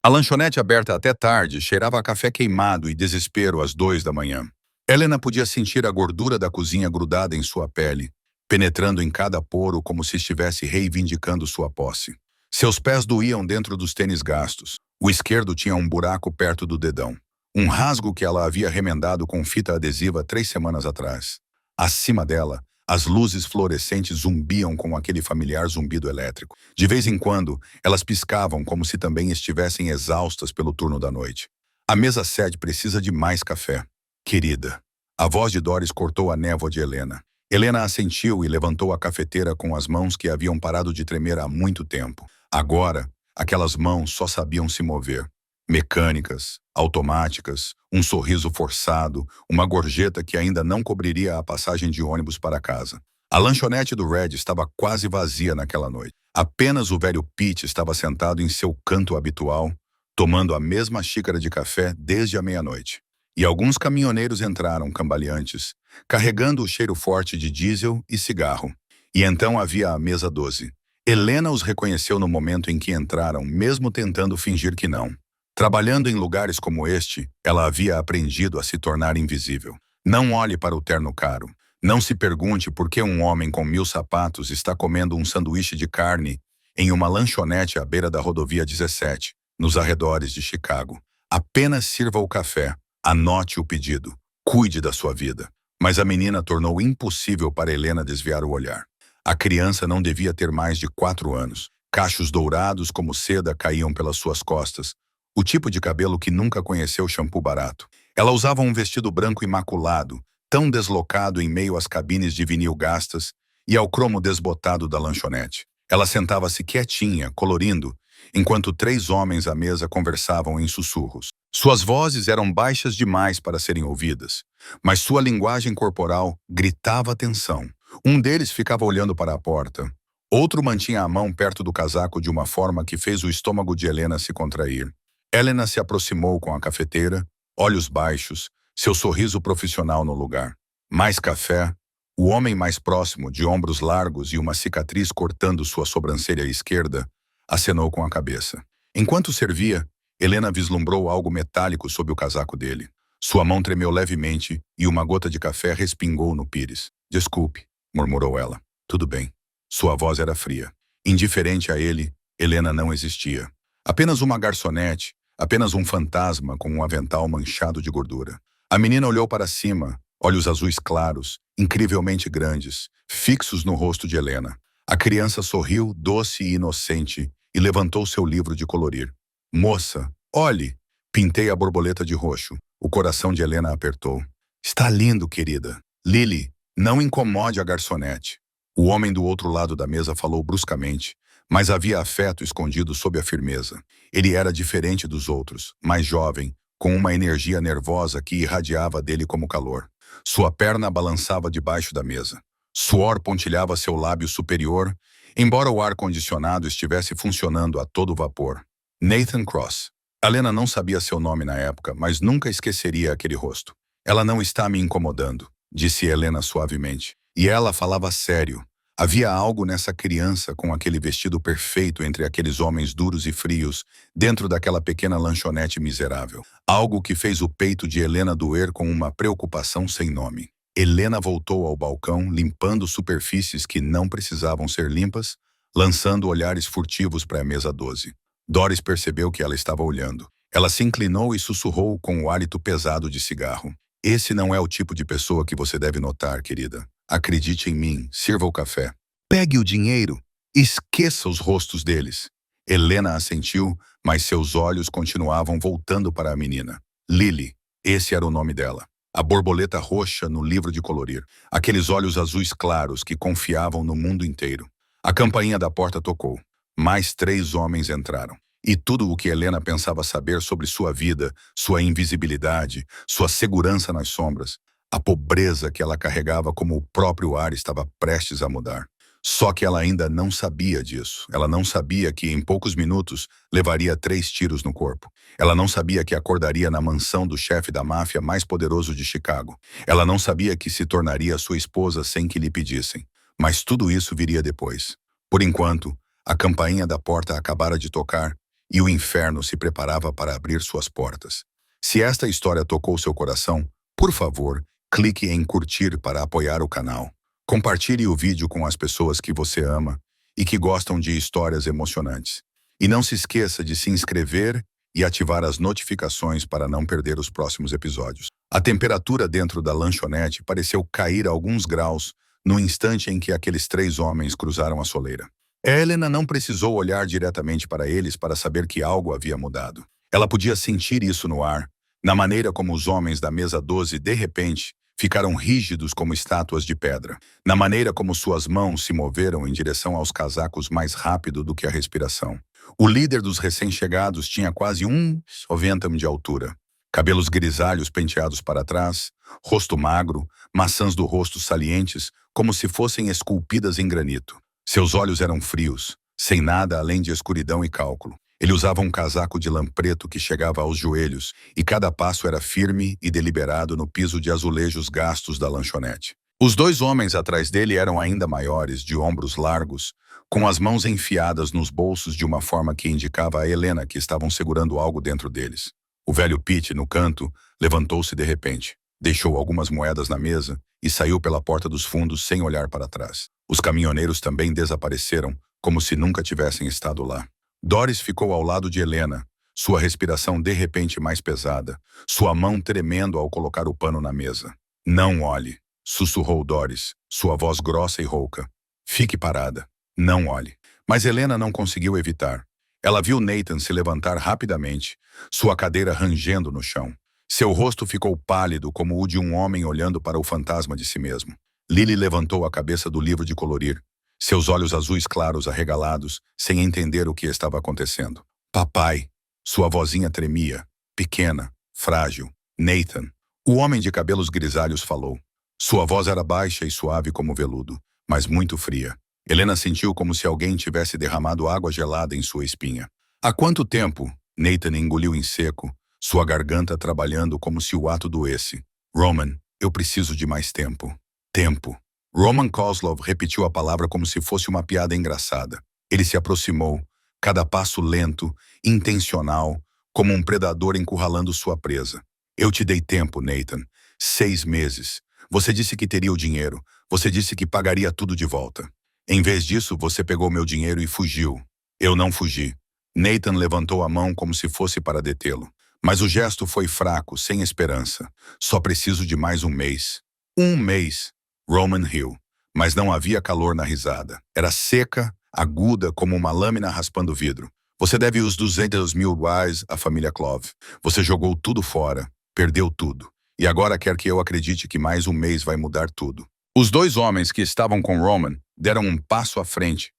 A lanchonete aberta até tarde cheirava a café queimado e desespero às 2 da manhã. Helena podia sentir a gordura da cozinha grudada em sua pele, penetrando em cada poro como se estivesse reivindicando sua posse. Seus pés doíam dentro dos tênis gastos. O esquerdo tinha um buraco perto do dedão. Um rasgo que ela havia remendado com fita adesiva 3 semanas atrás. Acima dela, as luzes fluorescentes zumbiam com aquele familiar zumbido elétrico. De vez em quando, elas piscavam como se também estivessem exaustas pelo turno da noite. A mesa 7 precisa de mais café. Querida. A voz de Doris cortou a névoa de Helena. Helena assentiu e levantou a cafeteira com as mãos que haviam parado de tremer há muito tempo. Agora, aquelas mãos só sabiam se mover. Mecânicas, automáticas, um sorriso forçado, uma gorjeta que ainda não cobriria a passagem de ônibus para casa. A lanchonete do Red estava quase vazia naquela noite. Apenas o velho Pete estava sentado em seu canto habitual, tomando a mesma xícara de café desde a meia-noite. E alguns caminhoneiros entraram cambaleantes, carregando o cheiro forte de diesel e cigarro. E então havia a mesa 12. Helena os reconheceu no momento em que entraram, mesmo tentando fingir que não. Trabalhando em lugares como este, ela havia aprendido a se tornar invisível. Não olhe para o terno caro. Não se pergunte por que um homem com 1000 sapatos está comendo um sanduíche de carne em uma lanchonete à beira da rodovia 17, nos arredores de Chicago. Apenas sirva o café. Anote o pedido. Cuide da sua vida. Mas a menina tornou impossível para Helena desviar o olhar. A criança não devia ter mais de 4 anos. Cachos dourados como seda caíam pelas suas costas. O tipo de cabelo que nunca conheceu shampoo barato. Ela usava um vestido branco imaculado, tão deslocado em meio às cabines de vinil gastas e ao cromo desbotado da lanchonete. Ela sentava-se quietinha, colorindo, enquanto 3 homens à mesa conversavam em sussurros. Suas vozes eram baixas demais para serem ouvidas, mas sua linguagem corporal gritava atenção. Um deles ficava olhando para a porta. Outro mantinha a mão perto do casaco de uma forma que fez o estômago de Helena se contrair. Helena se aproximou com a cafeteira, olhos baixos, seu sorriso profissional no lugar. Mais café. O homem mais próximo, de ombros largos e uma cicatriz cortando sua sobrancelha esquerda, acenou com a cabeça. Enquanto servia, Helena vislumbrou algo metálico sob o casaco dele. Sua mão tremeu levemente e uma gota de café respingou no pires. Desculpe, murmurou ela. Tudo bem. Sua voz era fria. Indiferente a ele, Helena não existia. Apenas uma garçonete, apenas um fantasma com um avental manchado de gordura. A menina olhou para cima, olhos azuis claros, incrivelmente grandes, fixos no rosto de Helena. A criança sorriu, doce e inocente, e levantou seu livro de colorir. Moça, olhe! Pintei a borboleta de roxo. O coração de Helena apertou. Está lindo, querida. Lily, não incomode a garçonete. O homem do outro lado da mesa falou bruscamente, mas havia afeto escondido sob a firmeza. Ele era diferente dos outros, mais jovem, com uma energia nervosa que irradiava dele como calor. Sua perna balançava debaixo da mesa. Suor pontilhava seu lábio superior, embora o ar-condicionado estivesse funcionando a todo vapor. Nathan Cross. Helena não sabia seu nome na época, mas nunca esqueceria aquele rosto. Ela não está me incomodando, disse Helena suavemente. E ela falava sério. Havia algo nessa criança com aquele vestido perfeito entre aqueles homens duros e frios, dentro daquela pequena lanchonete miserável. Algo que fez o peito de Helena doer com uma preocupação sem nome. Helena voltou ao balcão, limpando superfícies que não precisavam ser limpas, lançando olhares furtivos para a mesa 12. Doris percebeu que ela estava olhando. Ela se inclinou e sussurrou com o hálito pesado de cigarro. Esse não é o tipo de pessoa que você deve notar, querida. Acredite em mim, sirva o café. Pegue o dinheiro. Esqueça os rostos deles. Helena assentiu, mas seus olhos continuavam voltando para a menina. Lily, esse era o nome dela. A borboleta roxa no livro de colorir. Aqueles olhos azuis claros que confiavam no mundo inteiro. A campainha da porta tocou. Mais 3 homens entraram. E tudo o que Helena pensava saber sobre sua vida, sua invisibilidade, sua segurança nas sombras, a pobreza que ela carregava como o próprio ar estava prestes a mudar. Só que ela ainda não sabia disso. Ela não sabia que em poucos minutos levaria 3 tiros no corpo. Ela não sabia que acordaria na mansão do chefe da máfia mais poderoso de Chicago. Ela não sabia que se tornaria sua esposa sem que lhe pedissem. Mas tudo isso viria depois. Por enquanto, a campainha da porta acabara de tocar e o inferno se preparava para abrir suas portas. Se esta história tocou seu coração, por favor, clique em curtir para apoiar o canal. Compartilhe o vídeo com as pessoas que você ama e que gostam de histórias emocionantes. E não se esqueça de se inscrever e ativar as notificações para não perder os próximos episódios. A temperatura dentro da lanchonete pareceu cair a alguns graus no instante em que aqueles 3 homens cruzaram a soleira. Helena não precisou olhar diretamente para eles para saber que algo havia mudado. Ela podia sentir isso no ar, na maneira como os homens da mesa 12 de repente ficaram rígidos como estátuas de pedra, na maneira como suas mãos se moveram em direção aos casacos mais rápido do que a respiração. O líder dos recém-chegados tinha quase 1,90 de altura, cabelos grisalhos penteados para trás, rosto magro, maçãs do rosto salientes como se fossem esculpidas em granito. Seus olhos eram frios, sem nada além de escuridão e cálculo. Ele usava um casaco de lã preto que chegava aos joelhos e cada passo era firme e deliberado no piso de azulejos gastos da lanchonete. Os 2 homens atrás dele eram ainda maiores, de ombros largos, com as mãos enfiadas nos bolsos de uma forma que indicava a Helena que estavam segurando algo dentro deles. O velho Pete, no canto, levantou-se de repente, deixou algumas moedas na mesa e saiu pela porta dos fundos sem olhar para trás. Os caminhoneiros também desapareceram, como se nunca tivessem estado lá. Doris ficou ao lado de Helena, sua respiração de repente mais pesada, sua mão tremendo ao colocar o pano na mesa. "Não olhe", sussurrou Doris, sua voz grossa e rouca. "Fique parada. Não olhe." Mas Helena não conseguiu evitar. Ela viu Nathan se levantar rapidamente, sua cadeira rangendo no chão. Seu rosto ficou pálido como o de um homem olhando para o fantasma de si mesmo. Lily levantou a cabeça do livro de colorir, seus olhos azuis claros arregalados, sem entender o que estava acontecendo. "Papai." Sua vozinha tremia, pequena, frágil. "Nathan." O homem de cabelos grisalhos falou. Sua voz era baixa e suave como veludo, mas muito fria. Helena sentiu como se alguém tivesse derramado água gelada em sua espinha. "Há quanto tempo?" Nathan engoliu em seco, sua garganta trabalhando como se o ato doesse. "Roman, eu preciso de mais tempo." "Tempo." Roman Kozlov repetiu a palavra como se fosse uma piada engraçada. Ele se aproximou, cada passo lento, intencional, como um predador encurralando sua presa. "Eu te dei tempo, Nathan. 6 meses. Você disse que teria o dinheiro. Você disse que pagaria tudo de volta. Em vez disso, você pegou meu dinheiro e fugiu." "Eu não fugi." Nathan levantou a mão como se fosse para detê-lo. Mas o gesto foi fraco, sem esperança. "Só preciso de mais 1 mês." 1 mês. Roman riu. Mas não havia calor na risada. Era seca, aguda como uma lâmina raspando vidro. "Você deve os 200 mil reais à família Clove. Você jogou tudo fora, perdeu tudo. E agora quer que eu acredite que mais 1 mês vai mudar tudo." Os 2 homens que estavam com Roman deram um passo à frente,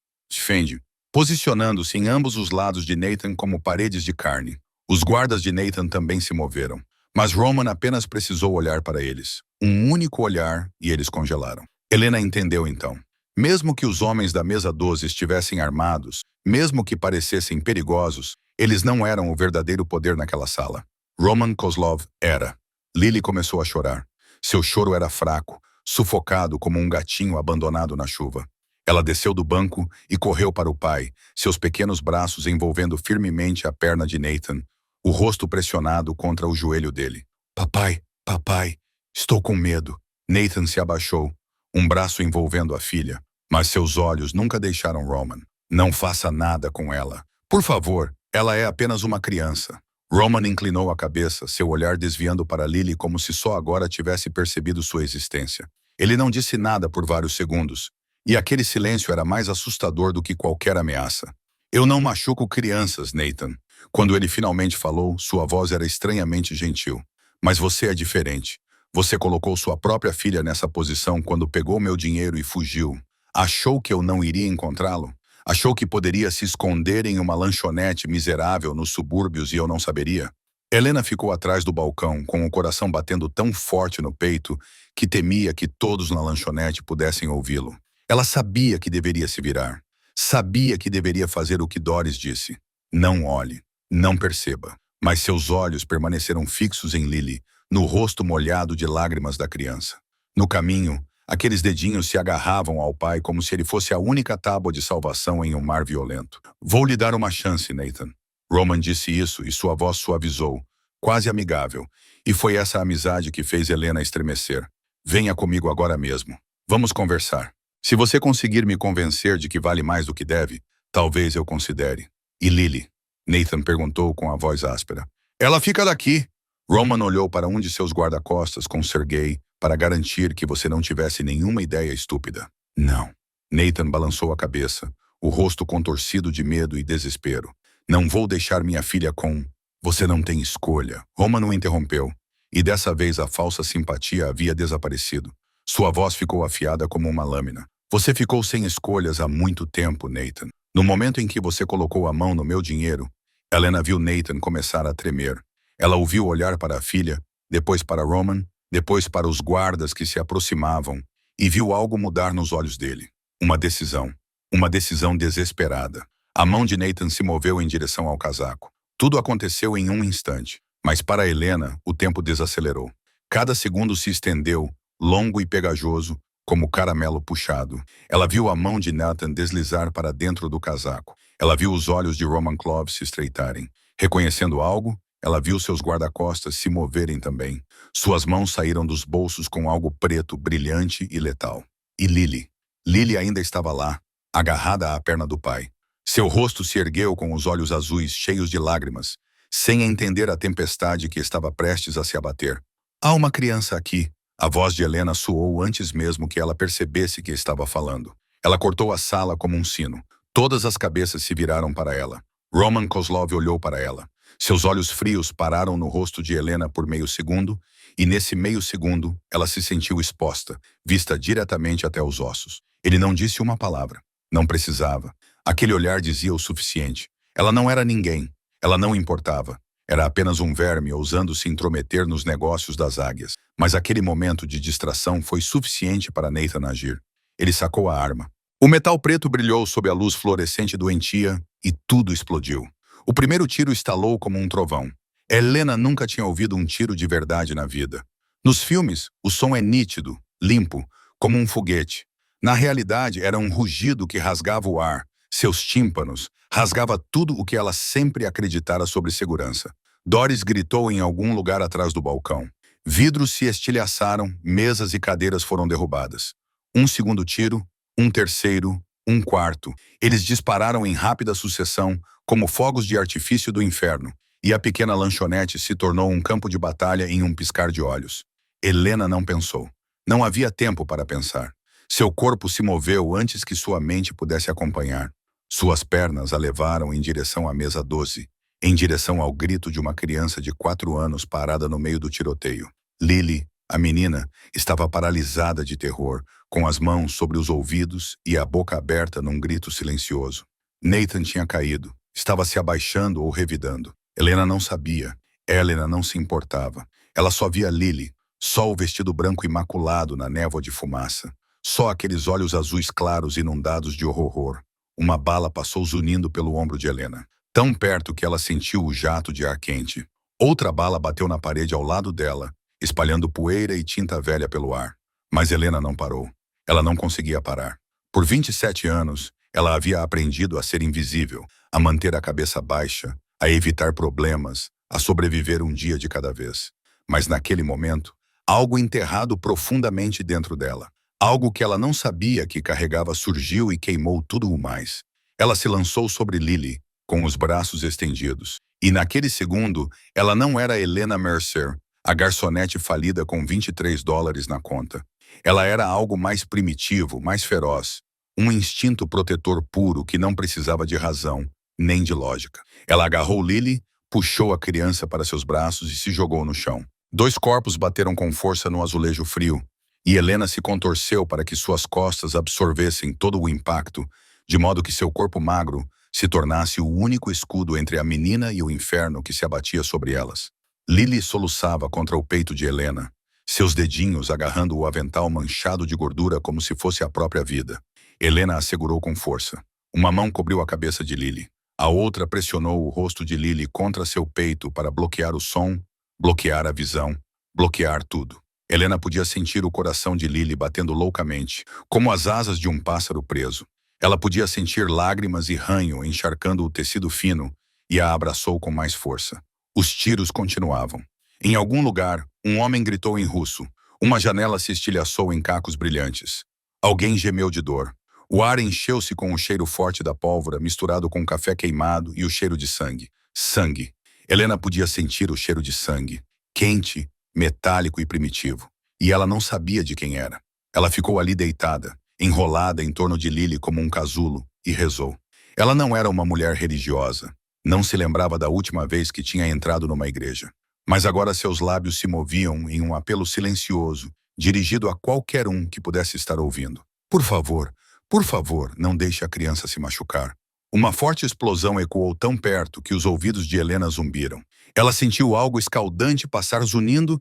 posicionando-se em ambos os lados de Nathan como paredes de carne. Os guardas de Nathan também se moveram. Mas Roman apenas precisou olhar para eles. Um único olhar e eles congelaram. Helena entendeu então. Mesmo que os homens da mesa 12 estivessem armados, mesmo que parecessem perigosos, eles não eram o verdadeiro poder naquela sala. Roman Kozlov era. Lily começou a chorar. Seu choro era fraco, sufocado como um gatinho abandonado na chuva. Ela desceu do banco e correu para o pai, seus pequenos braços envolvendo firmemente a perna de Nathan, o rosto pressionado contra o joelho dele. "Papai, papai, estou com medo." Nathan se abaixou, um braço envolvendo a filha, mas seus olhos nunca deixaram Roman. "Não faça nada com ela. Por favor, ela é apenas uma criança." Roman inclinou a cabeça, seu olhar desviando para Lily como se só agora tivesse percebido sua existência. Ele não disse nada por vários segundos, e aquele silêncio era mais assustador do que qualquer ameaça. "Eu não machuco crianças, Nathan." Quando ele finalmente falou, sua voz era estranhamente gentil. "Mas você é diferente. Você colocou sua própria filha nessa posição quando pegou meu dinheiro e fugiu. Achou que eu não iria encontrá-lo? Achou que poderia se esconder em uma lanchonete miserável nos subúrbios e eu não saberia?" Helena ficou atrás do balcão, com o coração batendo tão forte no peito que temia que todos na lanchonete pudessem ouvi-lo. Ela sabia que deveria se virar. Sabia que deveria fazer o que Doris disse. Não olhe, não perceba. Mas seus olhos permaneceram fixos em Lily, no rosto molhado de lágrimas da criança. No caminho, aqueles dedinhos se agarravam ao pai como se ele fosse a única tábua de salvação em um mar violento. "Vou lhe dar uma chance, Nathan." Roman disse isso e sua voz suavizou, quase amigável, e foi essa amizade que fez Helena estremecer. Venha comigo agora mesmo. Vamos conversar. Se você conseguir me convencer de que vale mais do que deve, talvez eu considere. E Lily? Nathan perguntou com a voz áspera. Ela fica daqui. Roman olhou para um de seus guarda-costas com Sergei para garantir que você não tivesse nenhuma ideia estúpida. Não. Nathan balançou a cabeça, o rosto contorcido de medo e desespero. Não vou deixar minha filha com... Você não tem escolha. Roman o interrompeu. E dessa vez a falsa simpatia havia desaparecido. Sua voz ficou afiada como uma lâmina. Você ficou sem escolhas há muito tempo, Nathan. No momento em que você colocou a mão no meu dinheiro, Helena viu Nathan começar a tremer. Ela o viu olhar para a filha, depois para Roman, depois para os guardas que se aproximavam, e viu algo mudar nos olhos dele. Uma decisão. Uma decisão desesperada. A mão de Nathan se moveu em direção ao casaco. Tudo aconteceu em um instante, mas para Helena, o tempo desacelerou. Cada segundo se estendeu, longo e pegajoso, como caramelo puxado. Ela viu a mão de Nathan deslizar para dentro do casaco. Ela viu os olhos de Roman Clove se estreitarem. Reconhecendo algo, ela viu seus guarda-costas se moverem também. Suas mãos saíram dos bolsos com algo preto, brilhante e letal. E Lily? Lily ainda estava lá, agarrada à perna do pai. Seu rosto se ergueu com os olhos azuis cheios de lágrimas, sem entender a tempestade que estava prestes a se abater. Há uma criança aqui. A voz de Helena soou antes mesmo que ela percebesse que estava falando. Ela cortou a sala como um sino. Todas as cabeças se viraram para ela. Roman Kozlov olhou para ela. Seus olhos frios pararam no rosto de Helena por meio segundo, e nesse meio segundo ela se sentiu exposta, vista diretamente até os ossos. Ele não disse uma palavra. Não precisava. Aquele olhar dizia o suficiente. Ela não era ninguém. Ela não importava. Era apenas um verme ousando se intrometer nos negócios das águias. Mas aquele momento de distração foi suficiente para Nathan agir. Ele sacou a arma. O metal preto brilhou sob a luz fluorescente doentia e tudo explodiu. O primeiro tiro estalou como um trovão. Helena nunca tinha ouvido um tiro de verdade na vida. Nos filmes, o som é nítido, limpo, como um foguete. Na realidade, era um rugido que rasgava o ar, seus tímpanos, rasgava tudo o que ela sempre acreditara sobre segurança. Doris gritou em algum lugar atrás do balcão. Vidros se estilhaçaram, mesas e cadeiras foram derrubadas. Um segundo tiro, um terceiro, um quarto. Eles dispararam em rápida sucessão, como fogos de artifício do inferno, e a pequena lanchonete se tornou um campo de batalha em um piscar de olhos. Helena não pensou. Não havia tempo para pensar. Seu corpo se moveu antes que sua mente pudesse acompanhar. Suas pernas a levaram em direção à mesa 12, em direção ao grito de uma criança de 4 anos parada no meio do tiroteio. Lily, a menina, estava paralisada de terror, com as mãos sobre os ouvidos e a boca aberta num grito silencioso. Nathan tinha caído, estava se abaixando ou revidando. Helena não sabia. Helena não se importava. Ela só via Lily, só o vestido branco imaculado na névoa de fumaça. Só aqueles olhos azuis claros inundados de horror. Uma bala passou zunindo pelo ombro de Helena, tão perto que ela sentiu o jato de ar quente. Outra bala bateu na parede ao lado dela, espalhando poeira e tinta velha pelo ar. Mas Helena não parou. Ela não conseguia parar. Por 27 anos, ela havia aprendido a ser invisível, a manter a cabeça baixa, a evitar problemas, a sobreviver um dia de cada vez. Mas naquele momento, algo enterrado profundamente dentro dela, algo que ela não sabia que carregava surgiu e queimou tudo o mais. Ela se lançou sobre Lily, com os braços estendidos. E naquele segundo, ela não era Helena Mercer, a garçonete falida com $23 na conta. Ela era algo mais primitivo, mais feroz. Um instinto protetor puro que não precisava de razão, nem de lógica. Ela agarrou Lily, puxou a criança para seus braços e se jogou no chão. 2 corpos bateram com força no azulejo frio, e Helena se contorceu para que suas costas absorvessem todo o impacto, de modo que seu corpo magro se tornasse o único escudo entre a menina e o inferno que se abatia sobre elas. Lily soluçava contra o peito de Helena, seus dedinhos agarrando o avental manchado de gordura como se fosse a própria vida. Helena a segurou com força. Uma mão cobriu a cabeça de Lily. A outra pressionou o rosto de Lily contra seu peito para bloquear o som, bloquear a visão, bloquear tudo. Helena podia sentir o coração de Lily batendo loucamente, como as asas de um pássaro preso. Ela podia sentir lágrimas e ranho encharcando o tecido fino, e a abraçou com mais força. Os tiros continuavam. Em algum lugar, um homem gritou em russo. Uma janela se estilhaçou em cacos brilhantes. Alguém gemeu de dor. O ar encheu-se com o cheiro forte da pólvora, misturado com café queimado e o cheiro de sangue. Sangue. Helena podia sentir o cheiro de sangue. Quente, metálico e primitivo. E ela não sabia de quem era. Ela ficou ali deitada, enrolada em torno de Lily como um casulo, e rezou. Ela não era uma mulher religiosa. Não se lembrava da última vez que tinha entrado numa igreja. Mas agora seus lábios se moviam em um apelo silencioso, dirigido a qualquer um que pudesse estar ouvindo. Por favor, não deixe a criança se machucar. Uma forte explosão ecoou tão perto que os ouvidos de Helena zumbiram. Ela sentiu algo escaldante passar zunindo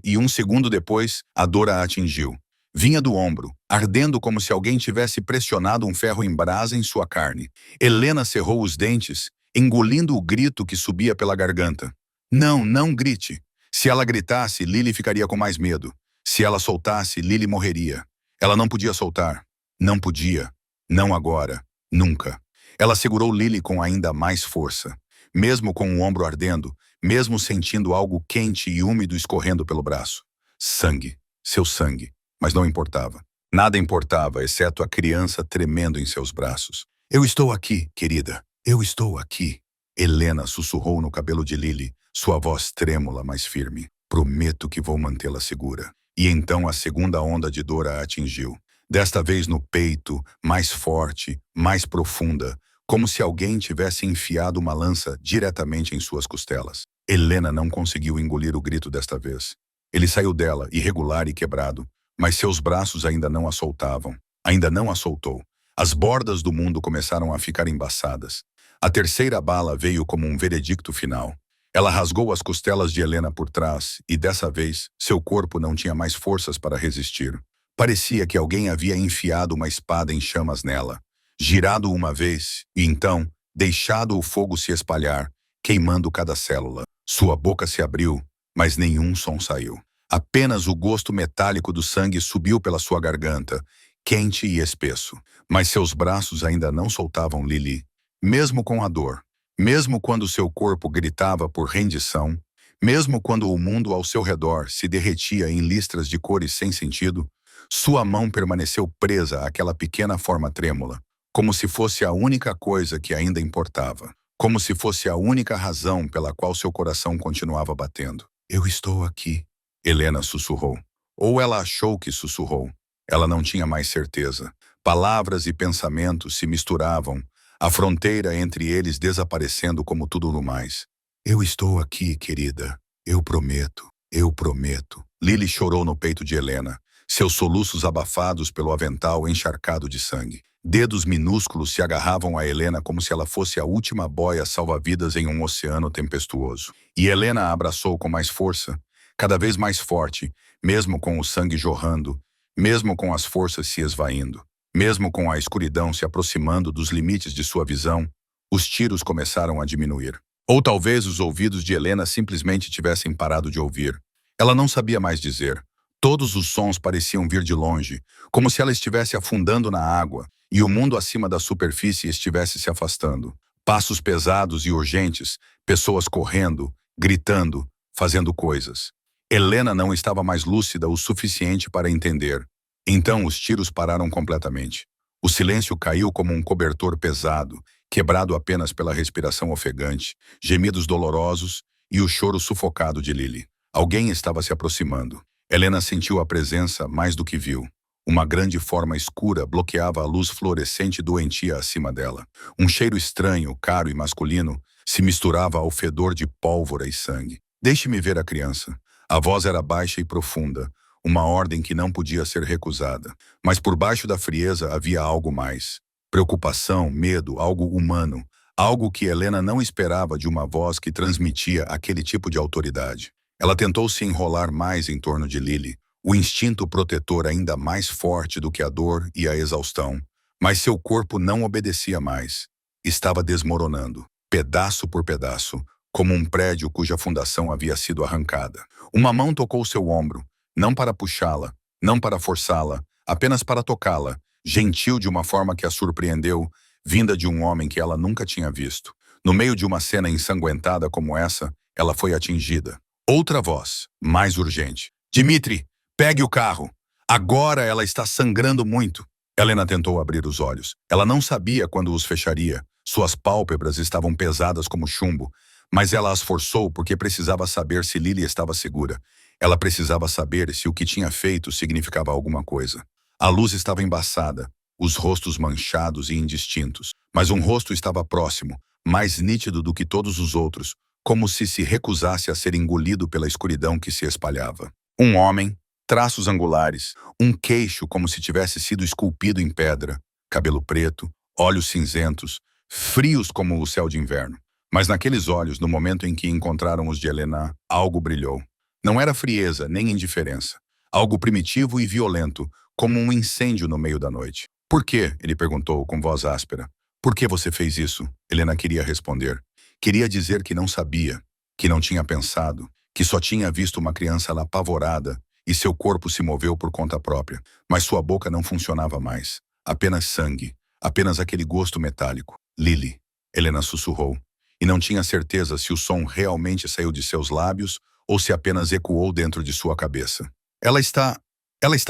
e um segundo depois, a dor a atingiu. Vinha do ombro, ardendo como se alguém tivesse pressionado um ferro em brasa em sua carne. Helena cerrou os dentes, engolindo o grito que subia pela garganta. Não, não grite. Se ela gritasse, Lily ficaria com mais medo. Se ela soltasse, Lily morreria. Ela não podia soltar. Não podia. Não agora. Nunca. Ela segurou Lily com ainda mais força. Mesmo com o ombro ardendo, mesmo sentindo algo quente e úmido escorrendo pelo braço. Sangue. Seu sangue. Mas não importava. Nada importava, exceto a criança tremendo em seus braços. Eu estou aqui, querida. Eu estou aqui. Helena sussurrou no cabelo de Lily, sua voz trêmula, mas firme. Prometo que vou mantê-la segura. E então a segunda onda de dor a atingiu. Desta vez no peito, mais forte, mais profunda, como se alguém tivesse enfiado uma lança diretamente em suas costelas. Helena não conseguiu engolir o grito desta vez. Ele saiu dela, irregular e quebrado, mas seus braços ainda não a soltavam. Ainda não a soltou. As bordas do mundo começaram a ficar embaçadas. A terceira bala veio como um veredicto final. Ela rasgou as costelas de Helena por trás e, dessa vez, seu corpo não tinha mais forças para resistir. Parecia que alguém havia enfiado uma espada em chamas nela, girado uma vez e então deixado o fogo se espalhar, queimando cada célula. Sua boca se abriu, mas nenhum som saiu. Apenas o gosto metálico do sangue subiu pela sua garganta, quente e espesso. Mas seus braços ainda não soltavam Lily, mesmo com a dor. Mesmo quando seu corpo gritava por rendição, mesmo quando o mundo ao seu redor se derretia em listras de cores sem sentido, sua mão permaneceu presa àquela pequena forma trêmula, como se fosse a única coisa que ainda importava, como se fosse a única razão pela qual seu coração continuava batendo. Eu estou aqui, Helena sussurrou. Ou ela achou que sussurrou. Ela não tinha mais certeza. Palavras e pensamentos se misturavam, a fronteira entre eles desaparecendo como tudo no mais. Eu estou aqui, querida. Eu prometo. Eu prometo. Lily chorou no peito de Helena, seus soluços abafados pelo avental encharcado de sangue. Dedos minúsculos se agarravam a Helena como se ela fosse a última boia salva-vidas em um oceano tempestuoso. E Helena a abraçou com mais força, cada vez mais forte, mesmo com o sangue jorrando, mesmo com as forças se esvaindo. Mesmo com a escuridão se aproximando dos limites de sua visão, os tiros começaram a diminuir. Ou talvez os ouvidos de Helena simplesmente tivessem parado de ouvir. Ela não sabia mais dizer. Todos os sons pareciam vir de longe, como se ela estivesse afundando na água e o mundo acima da superfície estivesse se afastando. Passos pesados e urgentes, pessoas correndo, gritando, fazendo coisas. Helena não estava mais lúcida o suficiente para entender. Então os tiros pararam completamente. O silêncio caiu como um cobertor pesado, quebrado apenas pela respiração ofegante, gemidos dolorosos e o choro sufocado de Lily. Alguém estava se aproximando. Helena sentiu a presença mais do que viu. Uma grande forma escura bloqueava a luz fluorescente doentia acima dela. Um cheiro estranho, caro e masculino se misturava ao fedor de pólvora e sangue. Deixe-me ver a criança. A voz era baixa e profunda, uma ordem que não podia ser recusada. Mas por baixo da frieza havia algo mais. Preocupação, medo, algo humano. Algo que Helena não esperava de uma voz que transmitia aquele tipo de autoridade. Ela tentou se enrolar mais em torno de Lily, o instinto protetor ainda mais forte do que a dor e a exaustão. Mas seu corpo não obedecia mais. Estava desmoronando, pedaço por pedaço, como um prédio cuja fundação havia sido arrancada. Uma mão tocou seu ombro, não para puxá-la, não para forçá-la, apenas para tocá-la, gentil de uma forma que a surpreendeu, vinda de um homem que ela nunca tinha visto. No meio de uma cena ensanguentada como essa, ela foi atingida. Outra voz, mais urgente. Dmitri, pegue o carro. Agora ela está sangrando muito. Helena tentou abrir os olhos. Ela não sabia quando os fecharia. Suas pálpebras estavam pesadas como chumbo, mas ela as forçou porque precisava saber se Lily estava segura. Ela precisava saber se o que tinha feito significava alguma coisa. A luz estava embaçada, os rostos manchados e indistintos, mas um rosto estava próximo, mais nítido do que todos os outros, como se recusasse a ser engolido pela escuridão que se espalhava. Um homem, traços angulares, um queixo como se tivesse sido esculpido em pedra, cabelo preto, olhos cinzentos, frios como o céu de inverno. Mas naqueles olhos, no momento em que encontraram os de Helena, algo brilhou. Não era frieza nem indiferença. Algo primitivo e violento, como um incêndio no meio da noite. Por quê? Ele perguntou com voz áspera. Por que você fez isso? Helena queria responder. Queria dizer que não sabia, que não tinha pensado, que só tinha visto uma criança lá apavorada e seu corpo se moveu por conta própria. Mas sua boca não funcionava mais. Apenas sangue, apenas aquele gosto metálico. Lily, Helena sussurrou. E não tinha certeza se o som realmente saiu de seus lábios ou se apenas ecoou dentro de sua cabeça. Ela está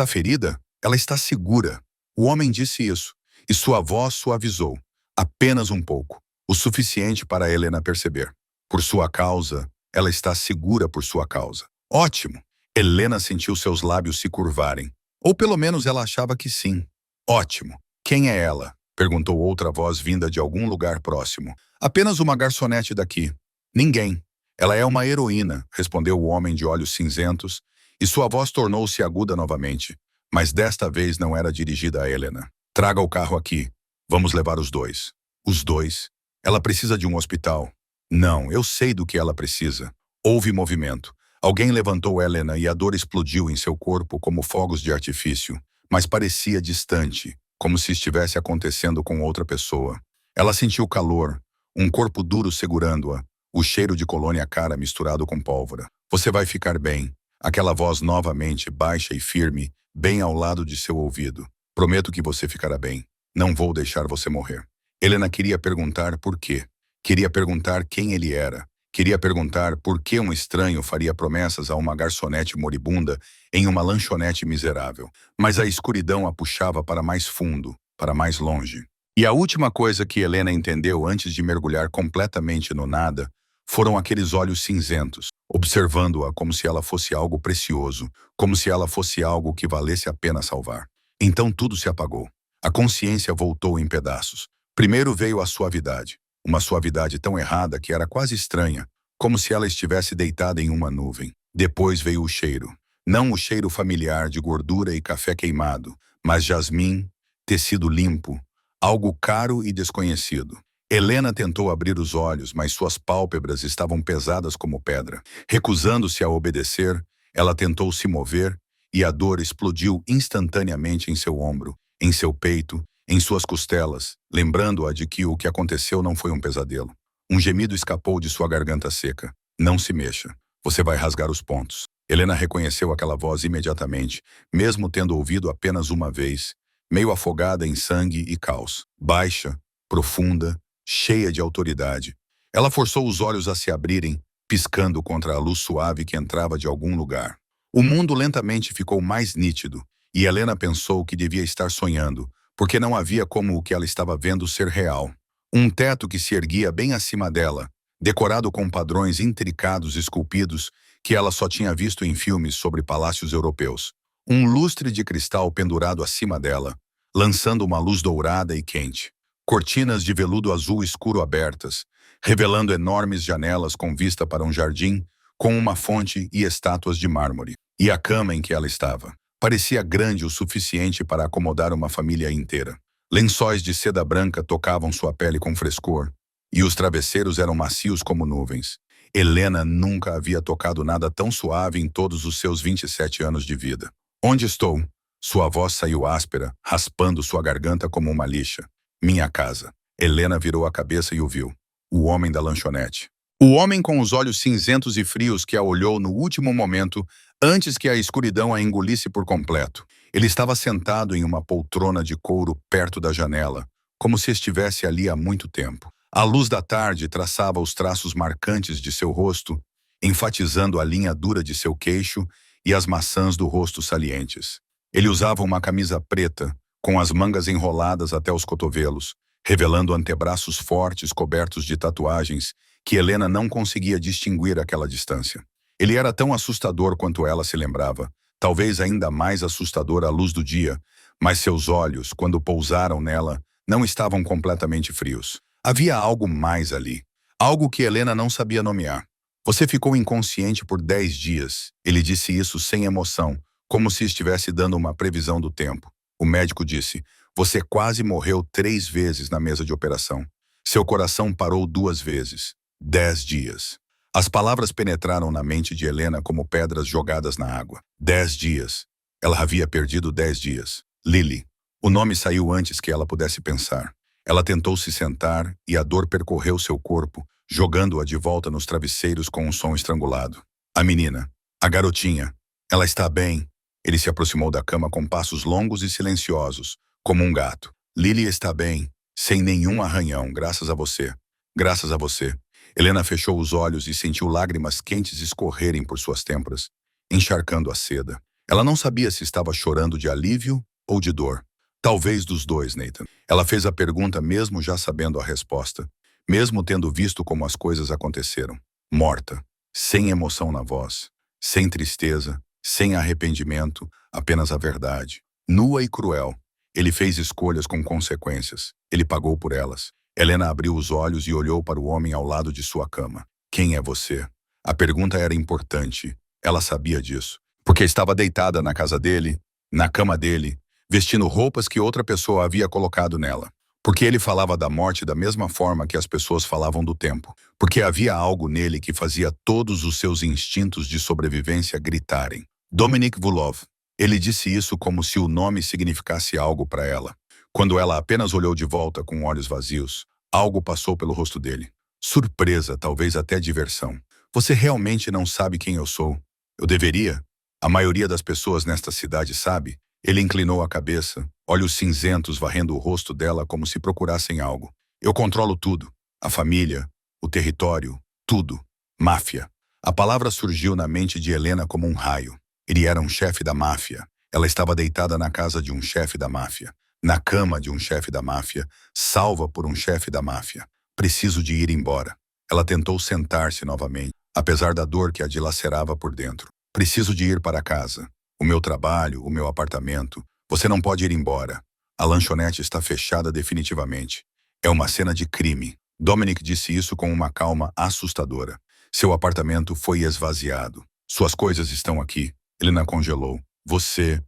ferida? Ela está segura. O homem disse isso, e sua voz suavizou, apenas um pouco, o suficiente para Helena perceber. Por sua causa, ela está segura por sua causa. Ótimo! Helena sentiu seus lábios se curvarem. Ou pelo menos ela achava que sim. Ótimo! Quem é ela? Perguntou outra voz vinda de algum lugar próximo. Apenas uma garçonete daqui. Ninguém. Ela é uma heroína, respondeu o homem de olhos cinzentos, e sua voz tornou-se aguda novamente. Mas desta vez não era dirigida a Helena. Traga o carro aqui. Vamos levar os dois. Os dois? Ela precisa de um hospital. Não, eu sei do que ela precisa. Houve movimento. Alguém levantou Helena e a dor explodiu em seu corpo como fogos de artifício, mas parecia distante, como se estivesse acontecendo com outra pessoa. Ela sentiu calor, um corpo duro segurando-a, o cheiro de colônia cara misturado com pólvora. Você vai ficar bem. Aquela voz novamente baixa e firme, bem ao lado de seu ouvido. Prometo que você ficará bem. Não vou deixar você morrer. Helena queria perguntar por quê. Queria perguntar quem ele era. Queria perguntar por que um estranho faria promessas a uma garçonete moribunda em uma lanchonete miserável. Mas a escuridão a puxava para mais fundo, para mais longe. E a última coisa que Helena entendeu antes de mergulhar completamente no nada foram aqueles olhos cinzentos, observando-a como se ela fosse algo precioso, como se ela fosse algo que valesse a pena salvar. Então tudo se apagou. A consciência voltou em pedaços. Primeiro veio a suavidade. Uma suavidade tão errada que era quase estranha, como se ela estivesse deitada em uma nuvem. Depois veio o cheiro. Não o cheiro familiar de gordura e café queimado, mas jasmim, tecido limpo, algo caro e desconhecido. Helena tentou abrir os olhos, mas suas pálpebras estavam pesadas como pedra. Recusando-se a obedecer, ela tentou se mover e a dor explodiu instantaneamente em seu ombro, em seu peito, em suas costelas, lembrando-a de que o que aconteceu não foi um pesadelo. Um gemido escapou de sua garganta seca. Não se mexa. Você vai rasgar os pontos. Helena reconheceu aquela voz imediatamente, mesmo tendo ouvido apenas uma vez, meio afogada em sangue e caos. Baixa, profunda, cheia de autoridade. Ela forçou os olhos a se abrirem, piscando contra a luz suave que entrava de algum lugar. O mundo lentamente ficou mais nítido, e Helena pensou que devia estar sonhando, porque não havia como o que ela estava vendo ser real. Um teto que se erguia bem acima dela, decorado com padrões intricados esculpidos que ela só tinha visto em filmes sobre palácios europeus. Um lustre de cristal pendurado acima dela, lançando uma luz dourada e quente. Cortinas de veludo azul escuro abertas, revelando enormes janelas com vista para um jardim, com uma fonte e estátuas de mármore. E a cama em que ela estava parecia grande o suficiente para acomodar uma família inteira. Lençóis de seda branca tocavam sua pele com frescor, e os travesseiros eram macios como nuvens. Helena nunca havia tocado nada tão suave em todos os seus 27 anos de vida. Onde estou? Sua voz saiu áspera, raspando sua garganta como uma lixa. Minha casa. Helena virou a cabeça e o viu. O homem da lanchonete. O homem com os olhos cinzentos e frios que a olhou no último momento, antes que a escuridão a engolisse por completo. Ele estava sentado em uma poltrona de couro perto da janela, como se estivesse ali há muito tempo. A luz da tarde traçava os traços marcantes de seu rosto, enfatizando a linha dura de seu queixo e as maçãs do rosto salientes. Ele usava uma camisa preta, com as mangas enroladas até os cotovelos, revelando antebraços fortes cobertos de tatuagens que Helena não conseguia distinguir àquela distância. Ele era tão assustador quanto ela se lembrava, talvez ainda mais assustador à luz do dia, mas seus olhos, quando pousaram nela, não estavam completamente frios. Havia algo mais ali, algo que Helena não sabia nomear. Você ficou inconsciente por 10 dias. Ele disse isso sem emoção, como se estivesse dando uma previsão do tempo. O médico disse, você quase morreu 3 vezes na mesa de operação. Seu coração parou 2 vezes. 10 dias. As palavras penetraram na mente de Helena como pedras jogadas na água. 10 dias. Ela havia perdido 10 dias. Lily. O nome saiu antes que ela pudesse pensar. Ela tentou se sentar e a dor percorreu seu corpo, jogando-a de volta nos travesseiros com um som estrangulado. A menina. A garotinha. Ela está bem. Ele se aproximou da cama com passos longos e silenciosos, como um gato. Lily está bem, sem nenhum arranhão, graças a você. Graças a você. Helena fechou os olhos e sentiu lágrimas quentes escorrerem por suas têmporas, encharcando a seda. Ela não sabia se estava chorando de alívio ou de dor. Talvez dos dois, Nathan. Ela fez a pergunta mesmo já sabendo a resposta, mesmo tendo visto como as coisas aconteceram. Morta, sem emoção na voz, sem tristeza, sem arrependimento, apenas a verdade. Nua e cruel. Ele fez escolhas com consequências. Ele pagou por elas. Helena abriu os olhos e olhou para o homem ao lado de sua cama. Quem é você? A pergunta era importante. Ela sabia disso. Porque estava deitada na casa dele, na cama dele, vestindo roupas que outra pessoa havia colocado nela. Porque ele falava da morte da mesma forma que as pessoas falavam do tempo. Porque havia algo nele que fazia todos os seus instintos de sobrevivência gritarem. Dominic Vulov. Ele disse isso como se o nome significasse algo para ela. Quando ela apenas olhou de volta com olhos vazios, algo passou pelo rosto dele. Surpresa, talvez até diversão. Você realmente não sabe quem eu sou? Eu deveria? A maioria das pessoas nesta cidade sabe. Ele inclinou a cabeça, olhos cinzentos varrendo o rosto dela como se procurassem algo. Eu controlo tudo. A família, o território, tudo. Máfia. A palavra surgiu na mente de Helena como um raio. Ele era um chefe da máfia. Ela estava deitada na casa de um chefe da máfia. Na cama de um chefe da máfia, salva por um chefe da máfia. Preciso de ir embora. Ela tentou sentar-se novamente, apesar da dor que a dilacerava por dentro. Preciso de ir para casa. O meu trabalho, o meu apartamento. Você não pode ir embora. A lanchonete está fechada definitivamente. É uma cena de crime. Dominic disse isso com uma calma assustadora. Seu apartamento foi esvaziado. Suas coisas estão aqui. Helena congelou. Você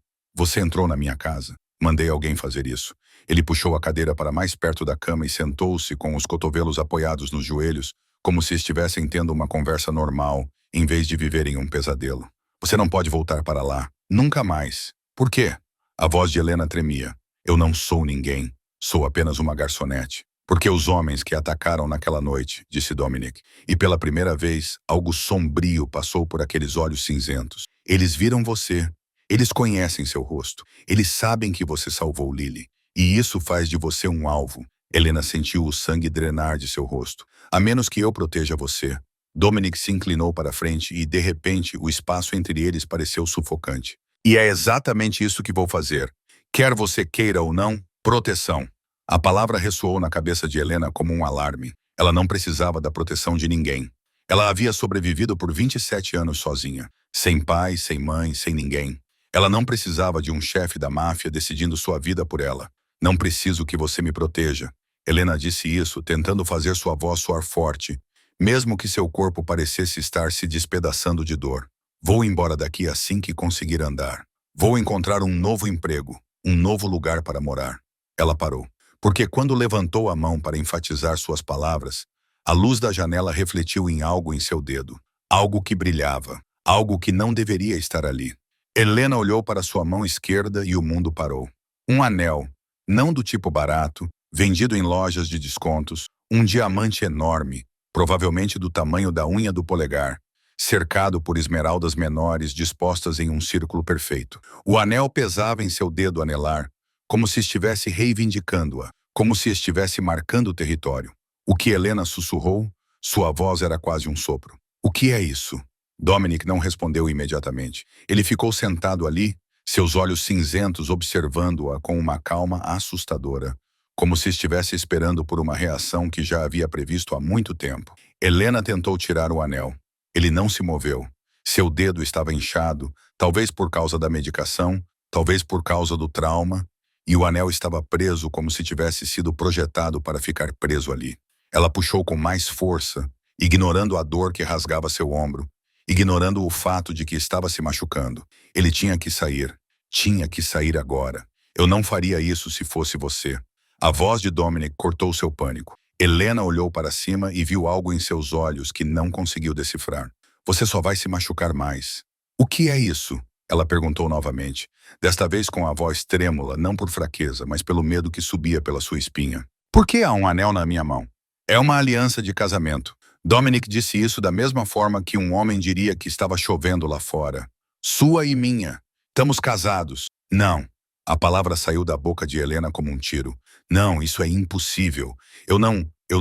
entrou na minha casa. Mandei alguém fazer isso. Ele puxou a cadeira para mais perto da cama e sentou-se com os cotovelos apoiados nos joelhos, como se estivessem tendo uma conversa normal, em vez de viverem um pesadelo. Você não pode voltar para lá. Nunca mais. Por quê? A voz de Helena tremia. Eu não sou ninguém. Sou apenas uma garçonete. Porque os homens que atacaram naquela noite, disse Dominic. E pela primeira vez, algo sombrio passou por aqueles olhos cinzentos. Eles viram você. Eles conhecem seu rosto. Eles sabem que você salvou Lily. E isso faz de você um alvo. Helena sentiu o sangue drenar de seu rosto. A menos que eu proteja você. Dominic se inclinou para frente e, de repente, o espaço entre eles pareceu sufocante. E é exatamente isso que vou fazer. Quer você queira ou não, proteção. A palavra ressoou na cabeça de Helena como um alarme. Ela não precisava da proteção de ninguém. Ela havia sobrevivido por 27 anos sozinha. Sem pai, sem mãe, sem ninguém. Ela não precisava de um chefe da máfia decidindo sua vida por ela. Não preciso que você me proteja. Helena disse isso, tentando fazer sua voz soar forte, mesmo que seu corpo parecesse estar se despedaçando de dor. Vou embora daqui assim que conseguir andar. Vou encontrar um novo emprego, um novo lugar para morar. Ela parou, porque quando levantou a mão para enfatizar suas palavras, a luz da janela refletiu em algo em seu dedo. Algo que brilhava, algo que não deveria estar ali. Helena olhou para sua mão esquerda e o mundo parou. Um anel, não do tipo barato, vendido em lojas de descontos, um diamante enorme, provavelmente do tamanho da unha do polegar, cercado por esmeraldas menores dispostas em um círculo perfeito. O anel pesava em seu dedo anelar, como se estivesse reivindicando-a, como se estivesse marcando o território. O que Helena sussurrou? Sua voz era quase um sopro. O que é isso? Dominic não respondeu imediatamente. Ele ficou sentado ali, seus olhos cinzentos observando-a com uma calma assustadora, como se estivesse esperando por uma reação que já havia previsto há muito tempo. Helena tentou tirar o anel. Ele não se moveu. Seu dedo estava inchado, talvez por causa da medicação, talvez por causa do trauma, e o anel estava preso como se tivesse sido projetado para ficar preso ali. Ela puxou com mais força, ignorando a dor que rasgava seu ombro, ignorando o fato de que estava se machucando. Ele tinha que sair. Tinha que sair agora. Eu não faria isso se fosse você. A voz de Dominic cortou seu pânico. Helena olhou para cima e viu algo em seus olhos que não conseguiu decifrar. Você só vai se machucar mais. O que é isso? Ela perguntou novamente, desta vez com a voz trêmula, não por fraqueza, mas pelo medo que subia pela sua espinha. Por que há um anel na minha mão? É uma aliança de casamento. Dominic disse isso da mesma forma que um homem diria que estava chovendo lá fora. Sua e minha. Estamos casados. Não. A palavra saiu da boca de Helena como um tiro. Não, isso é impossível. Eu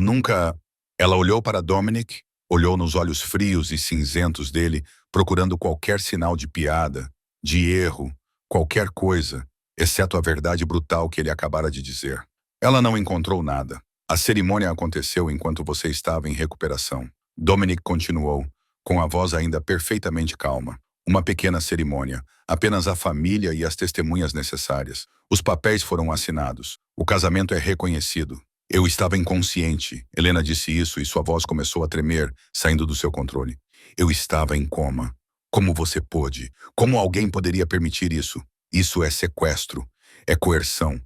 nunca... Ela olhou para Dominic, olhou nos olhos frios e cinzentos dele, procurando qualquer sinal de piada, de erro, qualquer coisa, exceto a verdade brutal que ele acabara de dizer. Ela não encontrou nada. A cerimônia aconteceu enquanto você estava em recuperação. Dominic continuou, com a voz ainda perfeitamente calma. Uma pequena cerimônia, apenas a família e as testemunhas necessárias. Os papéis foram assinados. O casamento é reconhecido. Eu estava inconsciente. Helena disse isso e sua voz começou a tremer, saindo do seu controle. Eu estava em coma. Como você pôde? Como alguém poderia permitir isso? Isso é sequestro. É coerção.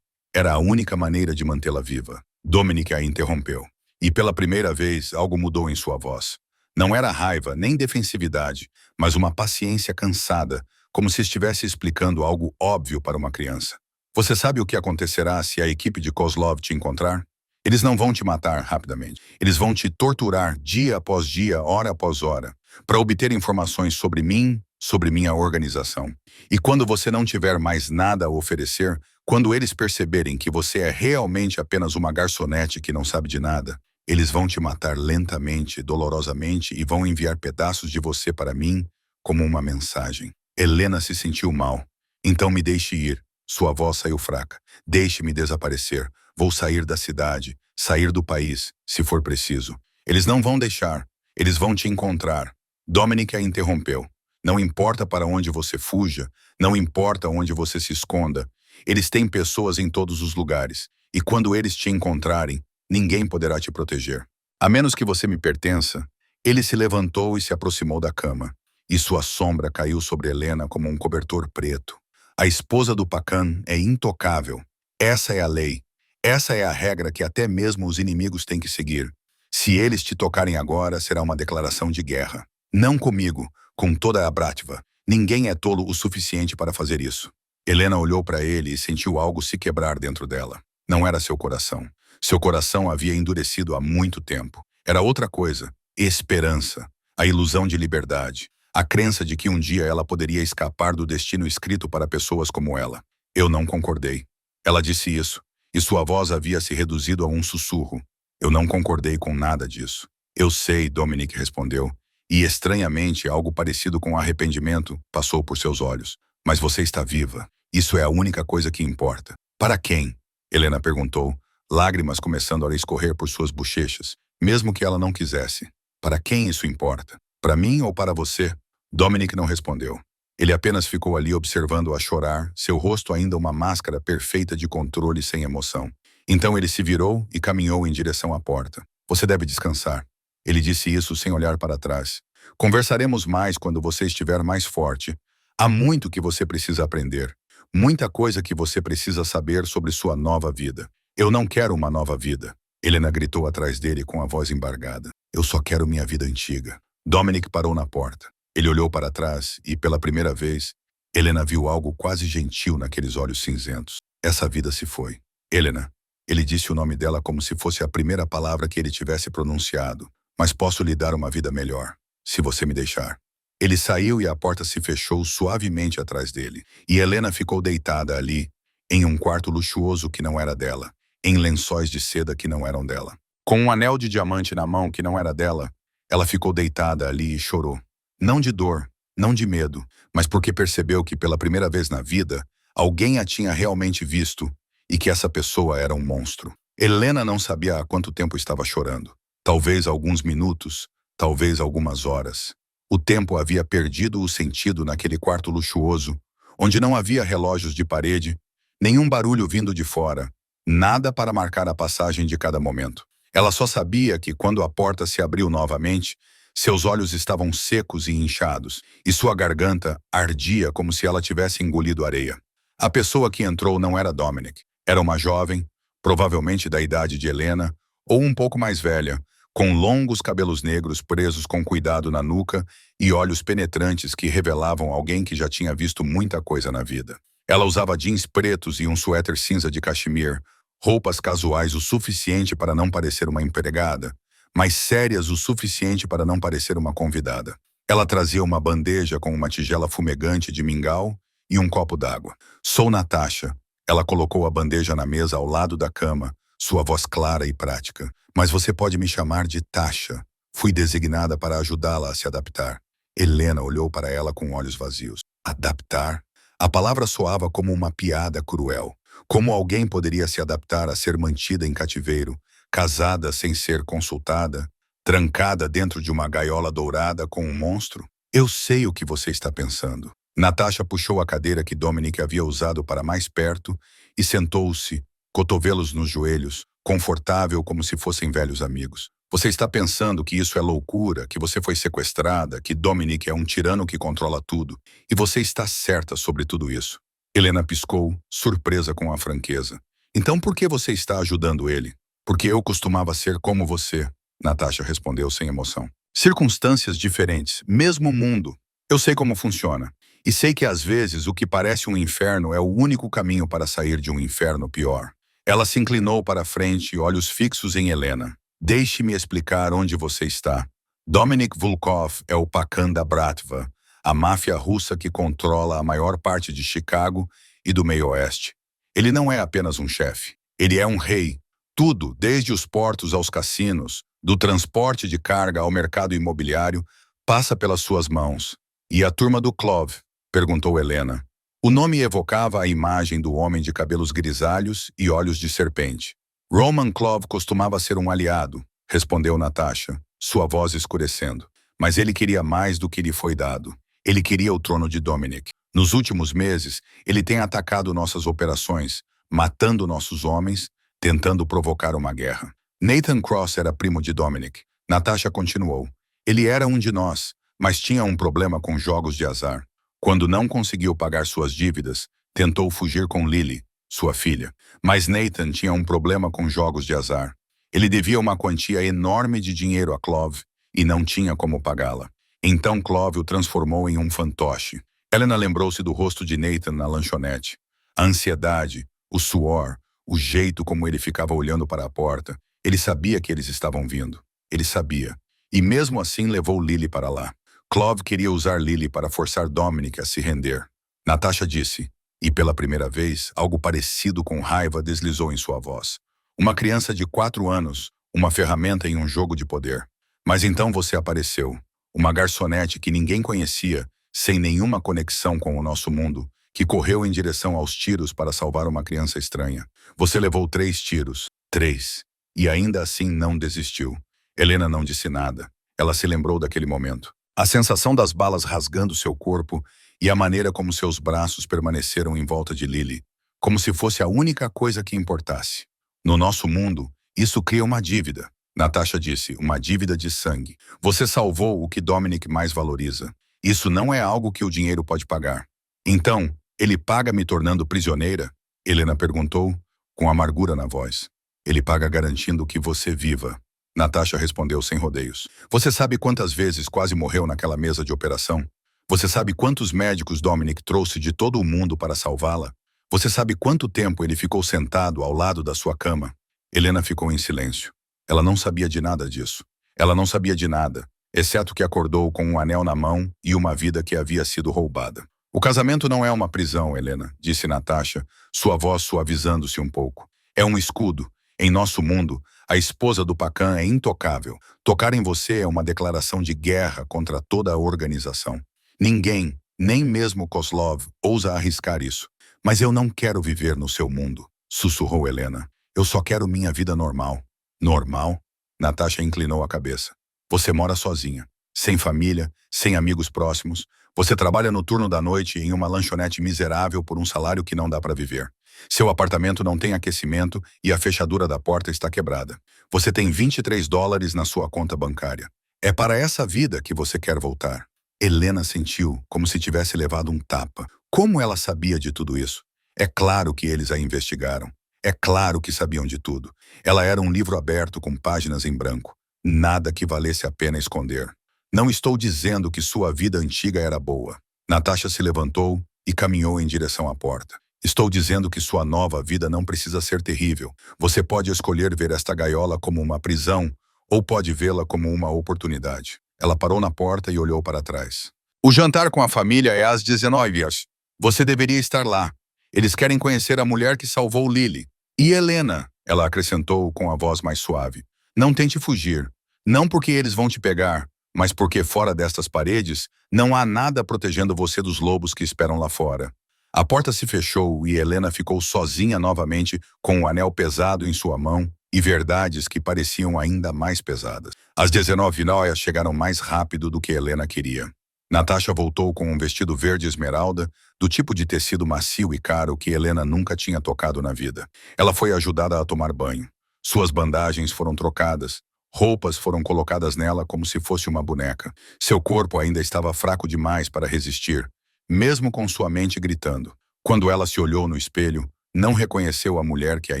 Era a única maneira de mantê-la viva. Dominic a interrompeu. E pela primeira vez, algo mudou em sua voz. Não era raiva, nem defensividade, mas uma paciência cansada, como se estivesse explicando algo óbvio para uma criança. Você sabe o que acontecerá se a equipe de Kozlov te encontrar? Eles não vão te matar rapidamente. Eles vão te torturar dia após dia, hora após hora, para obter informações sobre mim, sobre minha organização. E quando você não tiver mais nada a oferecer, quando eles perceberem que você é realmente apenas uma garçonete que não sabe de nada, eles vão te matar lentamente, dolorosamente e vão enviar pedaços de você para mim como uma mensagem. Helena se sentiu mal. Então me deixe ir. Sua voz saiu fraca. Deixe-me desaparecer. Vou sair da cidade, sair do país, se for preciso. Eles não vão deixar. Eles vão te encontrar. Dominic a interrompeu. Não importa para onde você fuja, não importa onde você se esconda. Eles têm pessoas em todos os lugares. E quando eles te encontrarem, ninguém poderá te proteger. A menos que você me pertença. Ele se levantou e se aproximou da cama. E sua sombra caiu sobre Helena como um cobertor preto. A esposa do Pacan é intocável. Essa é a lei. Essa é a regra que até mesmo os inimigos têm que seguir. Se eles te tocarem agora, será uma declaração de guerra. Não comigo, com toda a Bratva. Ninguém é tolo o suficiente para fazer isso. Helena olhou para ele e sentiu algo se quebrar dentro dela. Não era seu coração. Seu coração havia endurecido há muito tempo. Era outra coisa. Esperança. A ilusão de liberdade. A crença de que um dia ela poderia escapar do destino escrito para pessoas como ela. Eu não concordei. Ela disse isso, e sua voz havia se reduzido a um sussurro. Eu não concordei com nada disso. Eu sei, Dominic respondeu, e estranhamente algo parecido com arrependimento passou por seus olhos. Mas você está viva. Isso é a única coisa que importa. Para quem? Helena perguntou, lágrimas começando a escorrer por suas bochechas, mesmo que ela não quisesse. Para quem isso importa? Para mim ou para você? Dominic não respondeu. Ele apenas ficou ali observando-a chorar, seu rosto ainda uma máscara perfeita de controle sem emoção. Então ele se virou e caminhou em direção à porta. Você deve descansar. Ele disse isso sem olhar para trás. Conversaremos mais quando você estiver mais forte. Há muito que você precisa aprender. Muita coisa que você precisa saber sobre sua nova vida. Eu não quero uma nova vida. Helena gritou atrás dele com a voz embargada. Eu só quero minha vida antiga. Dominic parou na porta. Ele olhou para trás e, pela primeira vez, Helena viu algo quase gentil naqueles olhos cinzentos. Essa vida se foi. Helena. Ele disse o nome dela como se fosse a primeira palavra que ele tivesse pronunciado. Mas posso lhe dar uma vida melhor, se você me deixar. Ele saiu e a porta se fechou suavemente atrás dele. E Helena ficou deitada ali, em um quarto luxuoso que não era dela, em lençóis de seda que não eram dela. Com um anel de diamante na mão que não era dela, ela ficou deitada ali e chorou. Não de dor, não de medo, mas porque percebeu que pela primeira vez na vida, alguém a tinha realmente visto e que essa pessoa era um monstro. Helena não sabia há quanto tempo estava chorando. Talvez alguns minutos, talvez algumas horas. O tempo havia perdido o sentido naquele quarto luxuoso, onde não havia relógios de parede, nenhum barulho vindo de fora, nada para marcar a passagem de cada momento. Ela só sabia que quando a porta se abriu novamente, seus olhos estavam secos e inchados, e sua garganta ardia como se ela tivesse engolido areia. A pessoa que entrou não era Dominic. Era uma jovem, provavelmente da idade de Helena, ou um pouco mais velha, com longos cabelos negros presos com cuidado na nuca e olhos penetrantes que revelavam alguém que já tinha visto muita coisa na vida. Ela usava jeans pretos e um suéter cinza de cachemir, roupas casuais o suficiente para não parecer uma empregada, mas sérias o suficiente para não parecer uma convidada. Ela trazia uma bandeja com uma tigela fumegante de mingau e um copo d'água. "Sou Natasha." Ela colocou a bandeja na mesa ao lado da cama, sua voz clara e prática. "Mas você pode me chamar de Tasha. Fui designada para ajudá-la a se adaptar." Helena olhou para ela com olhos vazios. Adaptar? A palavra soava como uma piada cruel. Como alguém poderia se adaptar a ser mantida em cativeiro, casada sem ser consultada, trancada dentro de uma gaiola dourada com um monstro? "Eu sei o que você está pensando." Natasha puxou a cadeira que Dominic havia usado para mais perto e sentou-se, cotovelos nos joelhos, confortável como se fossem velhos amigos. "Você está pensando que isso é loucura, que você foi sequestrada, que Dominic é um tirano que controla tudo, e você está certa sobre tudo isso." Helena piscou, surpresa com a franqueza. "Então por que você está ajudando ele?" "Porque eu costumava ser como você," Natasha respondeu sem emoção. "Circunstâncias diferentes, mesmo mundo. Eu sei como funciona. E sei que às vezes o que parece um inferno é o único caminho para sair de um inferno pior." Ela se inclinou para frente, olhos fixos em Helena. "Deixe-me explicar onde você está. Dominic Volkov é o Pacan da Bratva, a máfia russa que controla a maior parte de Chicago e do meio-oeste. Ele não é apenas um chefe. Ele é um rei. Tudo, desde os portos aos cassinos, do transporte de carga ao mercado imobiliário, passa pelas suas mãos." "E a turma do Clove?" perguntou Helena. O nome evocava a imagem do homem de cabelos grisalhos e olhos de serpente. "Roman Clove costumava ser um aliado," respondeu Natasha, sua voz escurecendo. "Mas ele queria mais do que lhe foi dado. Ele queria o trono de Dominic. Nos últimos meses, ele tem atacado nossas operações, matando nossos homens, tentando provocar uma guerra." "Nathan Cross era primo de Dominic." Natasha continuou. "Ele era um de nós, mas tinha um problema com jogos de azar. Quando não conseguiu pagar suas dívidas, tentou fugir com Lily, sua filha. Mas Nathan tinha um problema com jogos de azar. Ele devia uma quantia enorme de dinheiro a Clove e não tinha como pagá-la. Então Clove o transformou em um fantoche." Helena lembrou-se do rosto de Nathan na lanchonete. A ansiedade, o suor, o jeito como ele ficava olhando para a porta. Ele sabia que eles estavam vindo. Ele sabia. E mesmo assim levou Lily para lá. Clove queria usar Lily para forçar Dominic a se render. Natasha disse, e pela primeira vez, algo parecido com raiva deslizou em sua voz. "Uma criança de 4 anos, uma ferramenta em um jogo de poder. Mas então você apareceu. Uma garçonete que ninguém conhecia, sem nenhuma conexão com o nosso mundo, que correu em direção aos tiros para salvar uma criança estranha. Você levou 3 tiros. 3. E ainda assim não desistiu." Helena não disse nada. Ela se lembrou daquele momento. A sensação das balas rasgando seu corpo e a maneira como seus braços permaneceram em volta de Lily, como se fosse a única coisa que importasse. "No nosso mundo, isso cria uma dívida," Natasha disse, "uma dívida de sangue. Você salvou o que Dominic mais valoriza. Isso não é algo que o dinheiro pode pagar." "Então, ele paga me tornando prisioneira?" Helena perguntou, com amargura na voz. "Ele paga garantindo que você viva." Natasha respondeu sem rodeios. "Você sabe quantas vezes quase morreu naquela mesa de operação? Você sabe quantos médicos Dominic trouxe de todo o mundo para salvá-la? Você sabe quanto tempo ele ficou sentado ao lado da sua cama?" Helena ficou em silêncio. Ela não sabia de nada disso. Ela não sabia de nada, exceto que acordou com um anel na mão e uma vida que havia sido roubada. "O casamento não é uma prisão, Helena," disse Natasha, sua voz suavizando-se um pouco. "É um escudo. Em nosso mundo, a esposa do Pacan é intocável. Tocar em você é uma declaração de guerra contra toda a organização. Ninguém, nem mesmo Kozlov, ousa arriscar isso. Mas eu não quero viver no seu mundo, sussurrou Helena. Eu só quero minha vida normal. Normal? Natasha inclinou a cabeça. Você mora sozinha, sem família, sem amigos próximos. Você trabalha no turno da noite em uma lanchonete miserável por um salário que não dá para viver. Seu apartamento não tem aquecimento e a fechadura da porta está quebrada. Você tem $23 na sua conta bancária. É para essa vida que você quer voltar. Helena sentiu como se tivesse levado um tapa. Como ela sabia de tudo isso? É claro que eles a investigaram. É claro que sabiam de tudo. Ela era um livro aberto com páginas em branco. Nada que valesse a pena esconder. Não estou dizendo que sua vida antiga era boa. Natasha se levantou e caminhou em direção à porta. Estou dizendo que sua nova vida não precisa ser terrível. Você pode escolher ver esta gaiola como uma prisão ou pode vê-la como uma oportunidade. Ela parou na porta e olhou para trás. O jantar com a família é às 19 horas. Você deveria estar lá. Eles querem conhecer a mulher que salvou Lily. E Helena, ela acrescentou com a voz mais suave. Não tente fugir. Não porque eles vão te pegar, mas porque fora destas paredes não há nada protegendo você dos lobos que esperam lá fora. A porta se fechou e Helena ficou sozinha novamente com o anel pesado em sua mão e verdades que pareciam ainda mais pesadas. As 19 noias chegaram mais rápido do que Helena queria. Natasha voltou com um vestido verde esmeralda, do tipo de tecido macio e caro que Helena nunca tinha tocado na vida. Ela foi ajudada a tomar banho. Suas bandagens foram trocadas. Roupas foram colocadas nela como se fosse uma boneca. Seu corpo ainda estava fraco demais para resistir, mesmo com sua mente gritando. Quando ela se olhou no espelho, não reconheceu a mulher que a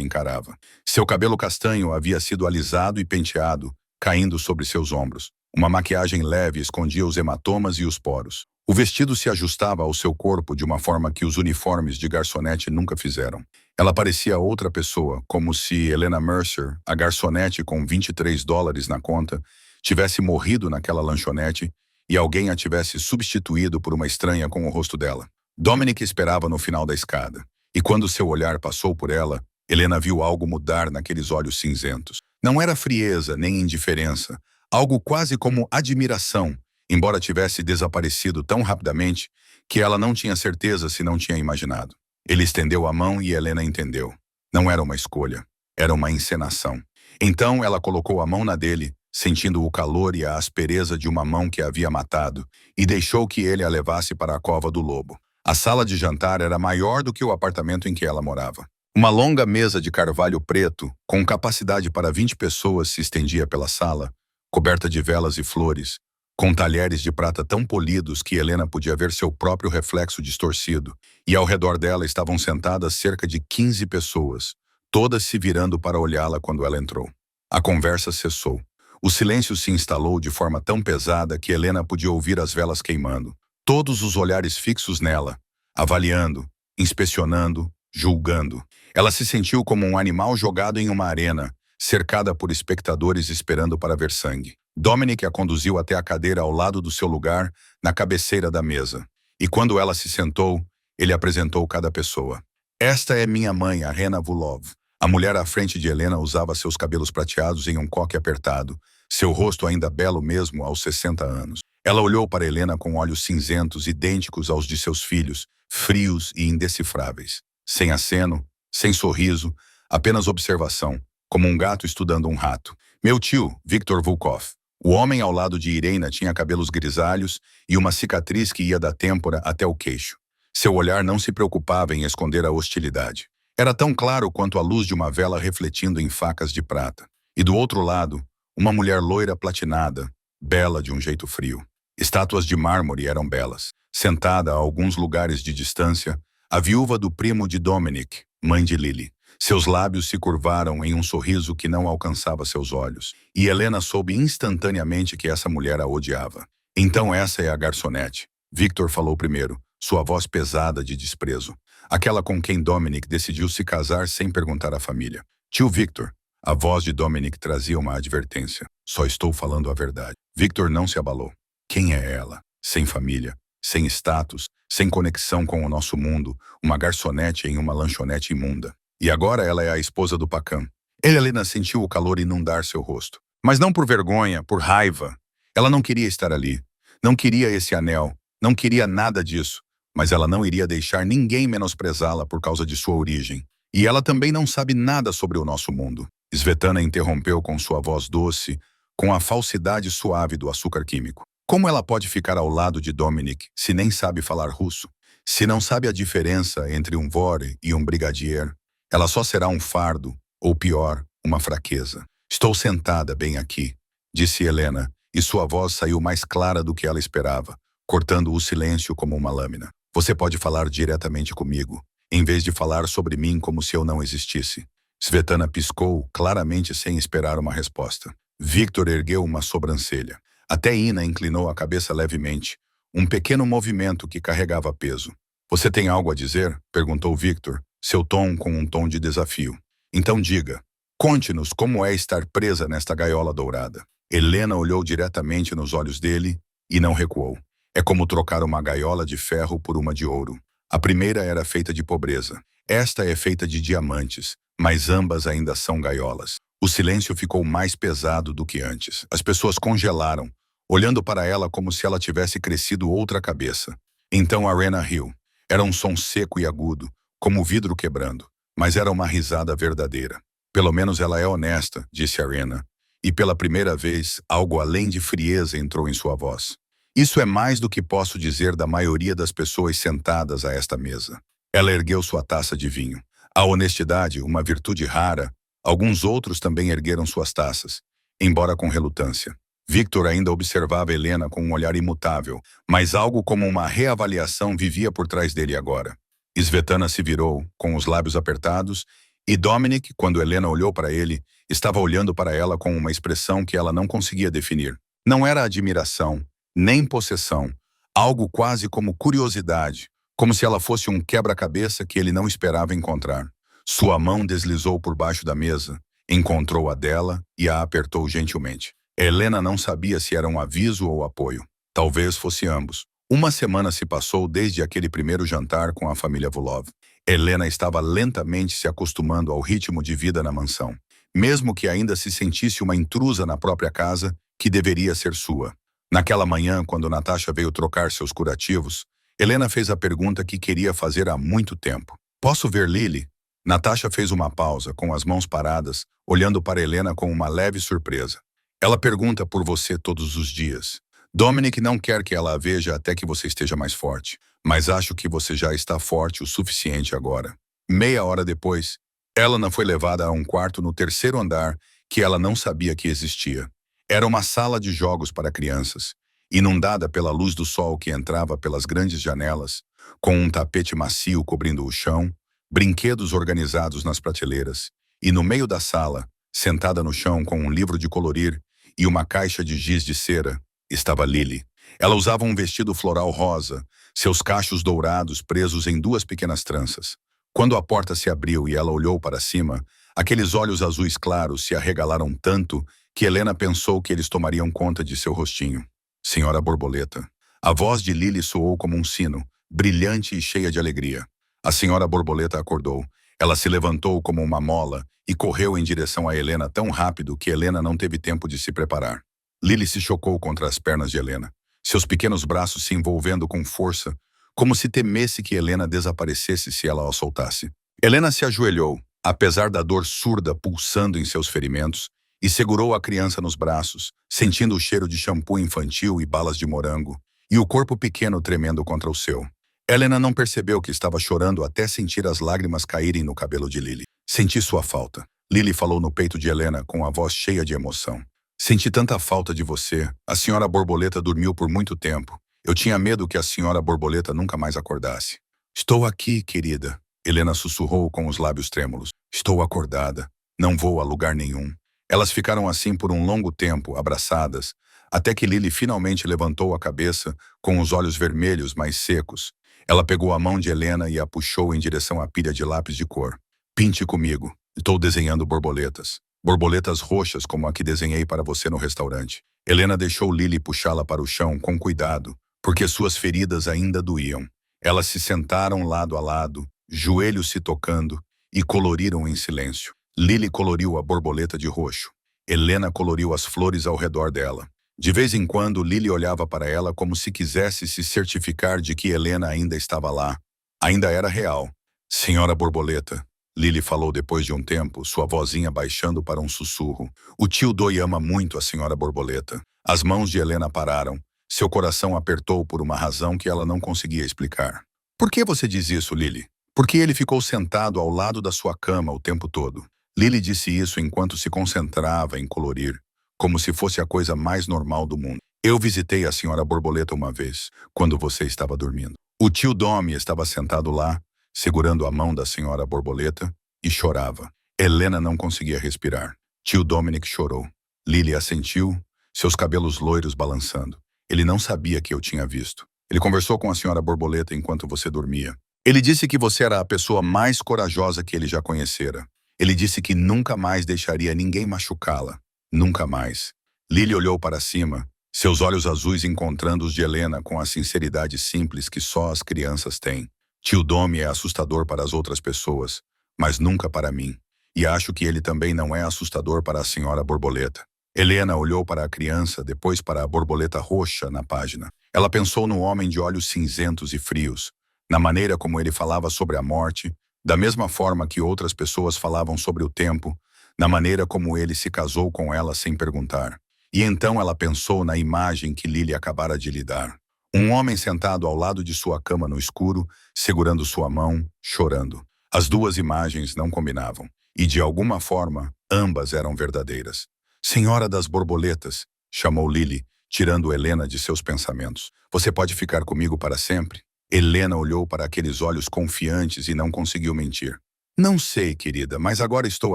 encarava. Seu cabelo castanho havia sido alisado e penteado, caindo sobre seus ombros. Uma maquiagem leve escondia os hematomas e os poros. O vestido se ajustava ao seu corpo de uma forma que os uniformes de garçonete nunca fizeram. Ela parecia outra pessoa, como se Helena Mercer, a garçonete com $23 na conta, tivesse morrido naquela lanchonete e alguém a tivesse substituído por uma estranha com o rosto dela. Dominic esperava no final da escada, e quando seu olhar passou por ela, Helena viu algo mudar naqueles olhos cinzentos. Não era frieza nem indiferença, algo quase como admiração, embora tivesse desaparecido tão rapidamente que ela não tinha certeza se não tinha imaginado. Ele estendeu a mão e Helena entendeu. Não era uma escolha, era uma encenação. Então ela colocou a mão na dele, sentindo o calor e a aspereza de uma mão que a havia matado, e deixou que ele a levasse para a cova do lobo. A sala de jantar era maior do que o apartamento em que ela morava. Uma longa mesa de carvalho preto, com capacidade para 20 pessoas, se estendia pela sala, coberta de velas e flores, com talheres de prata tão polidos que Helena podia ver seu próprio reflexo distorcido, e ao redor dela estavam sentadas cerca de 15 pessoas, todas se virando para olhá-la quando ela entrou. A conversa cessou. O silêncio se instalou de forma tão pesada que Helena podia ouvir as velas queimando. Todos os olhares fixos nela, avaliando, inspecionando, julgando. Ela se sentiu como um animal jogado em uma arena, cercada por espectadores esperando para ver sangue. Dominic a conduziu até a cadeira ao lado do seu lugar, na cabeceira da mesa. E quando ela se sentou, ele apresentou cada pessoa. Esta é minha mãe, a Rena Vulov. A mulher à frente de Helena usava seus cabelos prateados em um coque apertado, seu rosto ainda belo mesmo aos 60 anos. Ela olhou para Helena com olhos cinzentos idênticos aos de seus filhos, frios e indecifráveis. Sem aceno, sem sorriso, apenas observação, como um gato estudando um rato. Meu tio, Viktor Volkov. O homem ao lado de Irena tinha cabelos grisalhos e uma cicatriz que ia da têmpora até o queixo. Seu olhar não se preocupava em esconder a hostilidade. Era tão claro quanto a luz de uma vela refletindo em facas de prata. E do outro lado, uma mulher loira platinada, bela de um jeito frio. Estátuas de mármore eram belas. Sentada a alguns lugares de distância, a viúva do primo de Dominic, mãe de Lily. Seus lábios se curvaram em um sorriso que não alcançava seus olhos, e Helena soube instantaneamente que essa mulher a odiava. Então essa é a garçonete. Victor falou primeiro, sua voz pesada de desprezo. Aquela com quem Dominic decidiu se casar sem perguntar à família. Tio Victor. A voz de Dominic trazia uma advertência. Só estou falando a verdade. Victor não se abalou. Quem é ela? Sem família, sem status, sem conexão com o nosso mundo, uma garçonete em uma lanchonete imunda. E agora ela é a esposa do Pacan. Helena sentiu o calor inundar seu rosto. Mas não por vergonha, por raiva. Ela não queria estar ali. Não queria esse anel. Não queria nada disso. Mas ela não iria deixar ninguém menosprezá-la por causa de sua origem. E ela também não sabe nada sobre o nosso mundo. Svetlana interrompeu com sua voz doce, com a falsidade suave do açúcar químico. Como ela pode ficar ao lado de Dominic se nem sabe falar russo? Se não sabe a diferença entre um vore e um brigadier, ela só será um fardo, ou pior, uma fraqueza. Estou sentada bem aqui, disse Helena, e sua voz saiu mais clara do que ela esperava, cortando o silêncio como uma lâmina. Você pode falar diretamente comigo, em vez de falar sobre mim como se eu não existisse. Svetlana piscou, claramente sem esperar uma resposta. Victor ergueu uma sobrancelha. Até Ina inclinou a cabeça levemente, um pequeno movimento que carregava peso. Você tem algo a dizer? Perguntou Victor, seu tom com um tom de desafio. Então diga, conte-nos como é estar presa nesta gaiola dourada. Helena olhou diretamente nos olhos dele e não recuou. É como trocar uma gaiola de ferro por uma de ouro. A primeira era feita de pobreza. Esta é feita de diamantes, mas ambas ainda são gaiolas. O silêncio ficou mais pesado do que antes. As pessoas congelaram, olhando para ela como se ela tivesse crescido outra cabeça. Então Arena riu. Era um som seco e agudo, como vidro quebrando, mas era uma risada verdadeira. Pelo menos ela é honesta, disse Arena. E pela primeira vez, algo além de frieza entrou em sua voz. Isso é mais do que posso dizer da maioria das pessoas sentadas a esta mesa. Ela ergueu sua taça de vinho. A honestidade, uma virtude rara, alguns outros também ergueram suas taças, embora com relutância. Victor ainda observava Helena com um olhar imutável, mas algo como uma reavaliação vivia por trás dele agora. Svetlana se virou, com os lábios apertados, e Dominic, quando Helena olhou para ele, estava olhando para ela com uma expressão que ela não conseguia definir. Não era admiração, nem possessão, algo quase como curiosidade, como se ela fosse um quebra-cabeça que ele não esperava encontrar. Sua mão deslizou por baixo da mesa, encontrou a dela e a apertou gentilmente. Helena não sabia se era um aviso ou apoio. Talvez fosse ambos. Uma semana se passou desde aquele primeiro jantar com a família Vulov. Helena estava lentamente se acostumando ao ritmo de vida na mansão, mesmo que ainda se sentisse uma intrusa na própria casa, que deveria ser sua. Naquela manhã, quando Natasha veio trocar seus curativos, Helena fez a pergunta que queria fazer há muito tempo. Posso ver Lily? Natasha fez uma pausa, com as mãos paradas, olhando para Helena com uma leve surpresa. Ela pergunta por você todos os dias. Dominic não quer que ela a veja até que você esteja mais forte, mas acho que você já está forte o suficiente agora. Meia hora depois, Helena foi levada a um quarto no terceiro andar que ela não sabia que existia. Era uma sala de jogos para crianças, inundada pela luz do sol que entrava pelas grandes janelas, com um tapete macio cobrindo o chão, brinquedos organizados nas prateleiras, e no meio da sala, sentada no chão com um livro de colorir e uma caixa de giz de cera, estava Lily. Ela usava um vestido floral rosa, seus cachos dourados presos em duas pequenas tranças. Quando a porta se abriu e ela olhou para cima, aqueles olhos azuis claros se arregalaram tanto que Helena pensou que eles tomariam conta de seu rostinho. Senhora Borboleta. A voz de Lily soou como um sino, brilhante e cheia de alegria. A senhora Borboleta acordou. Ela se levantou como uma mola e correu em direção a Helena tão rápido que Helena não teve tempo de se preparar. Lily se chocou contra as pernas de Helena, seus pequenos braços se envolvendo com força, como se temesse que Helena desaparecesse se ela a soltasse. Helena se ajoelhou, apesar da dor surda pulsando em seus ferimentos, e segurou a criança nos braços, sentindo o cheiro de shampoo infantil e balas de morango, e o corpo pequeno tremendo contra o seu. Helena não percebeu que estava chorando até sentir as lágrimas caírem no cabelo de Lily. Senti sua falta. Lily falou no peito de Helena com a voz cheia de emoção. Senti tanta falta de você. A senhora Borboleta dormiu por muito tempo. Eu tinha medo que a senhora Borboleta nunca mais acordasse. Estou aqui, querida. Helena sussurrou com os lábios trêmulos. Estou acordada. Não vou a lugar nenhum. Elas ficaram assim por um longo tempo, abraçadas, até que Lily finalmente levantou a cabeça com os olhos vermelhos mais secos. Ela pegou a mão de Helena e a puxou em direção à pilha de lápis de cor. Pinte comigo. Estou desenhando borboletas. Borboletas roxas como a que desenhei para você no restaurante. Helena deixou Lily puxá-la para o chão com cuidado, porque suas feridas ainda doíam. Elas se sentaram lado a lado, joelhos se tocando, e coloriram em silêncio. Lily coloriu a borboleta de roxo. Helena coloriu as flores ao redor dela. De vez em quando, Lily olhava para ela como se quisesse se certificar de que Helena ainda estava lá. Ainda era real. Senhora Borboleta, Lily falou depois de um tempo, sua vozinha baixando para um sussurro. O tio Doi ama muito a Senhora Borboleta. As mãos de Helena pararam. Seu coração apertou por uma razão que ela não conseguia explicar. Por que você diz isso, Lily? Porque ele ficou sentado ao lado da sua cama o tempo todo. Lily disse isso enquanto se concentrava em colorir, como se fosse a coisa mais normal do mundo. Eu visitei a Senhora Borboleta uma vez, quando você estava dormindo. O tio Domi estava sentado lá, segurando a mão da Senhora Borboleta, e chorava. Helena não conseguia respirar. Tio Dominic chorou. Lily assentiu, seus cabelos loiros balançando. Ele não sabia que eu tinha visto. Ele conversou com a Senhora Borboleta enquanto você dormia. Ele disse que você era a pessoa mais corajosa que ele já conhecera. Ele disse que nunca mais deixaria ninguém machucá-la. Nunca mais. Lily olhou para cima, seus olhos azuis encontrando os de Helena com a sinceridade simples que só as crianças têm. Tio Domi é assustador para as outras pessoas, mas nunca para mim. E acho que ele também não é assustador para a Senhora Borboleta. Helena olhou para a criança, depois para a borboleta roxa na página. Ela pensou no homem de olhos cinzentos e frios, na maneira como ele falava sobre a morte, da mesma forma que outras pessoas falavam sobre o tempo, na maneira como ele se casou com ela sem perguntar. E então ela pensou na imagem que Lily acabara de lhe dar. Um homem sentado ao lado de sua cama no escuro, segurando sua mão, chorando. As duas imagens não combinavam, e de alguma forma, ambas eram verdadeiras. Senhora das Borboletas, chamou Lily, tirando Helena de seus pensamentos. Você pode ficar comigo para sempre? Helena olhou para aqueles olhos confiantes e não conseguiu mentir. Não sei, querida, mas agora estou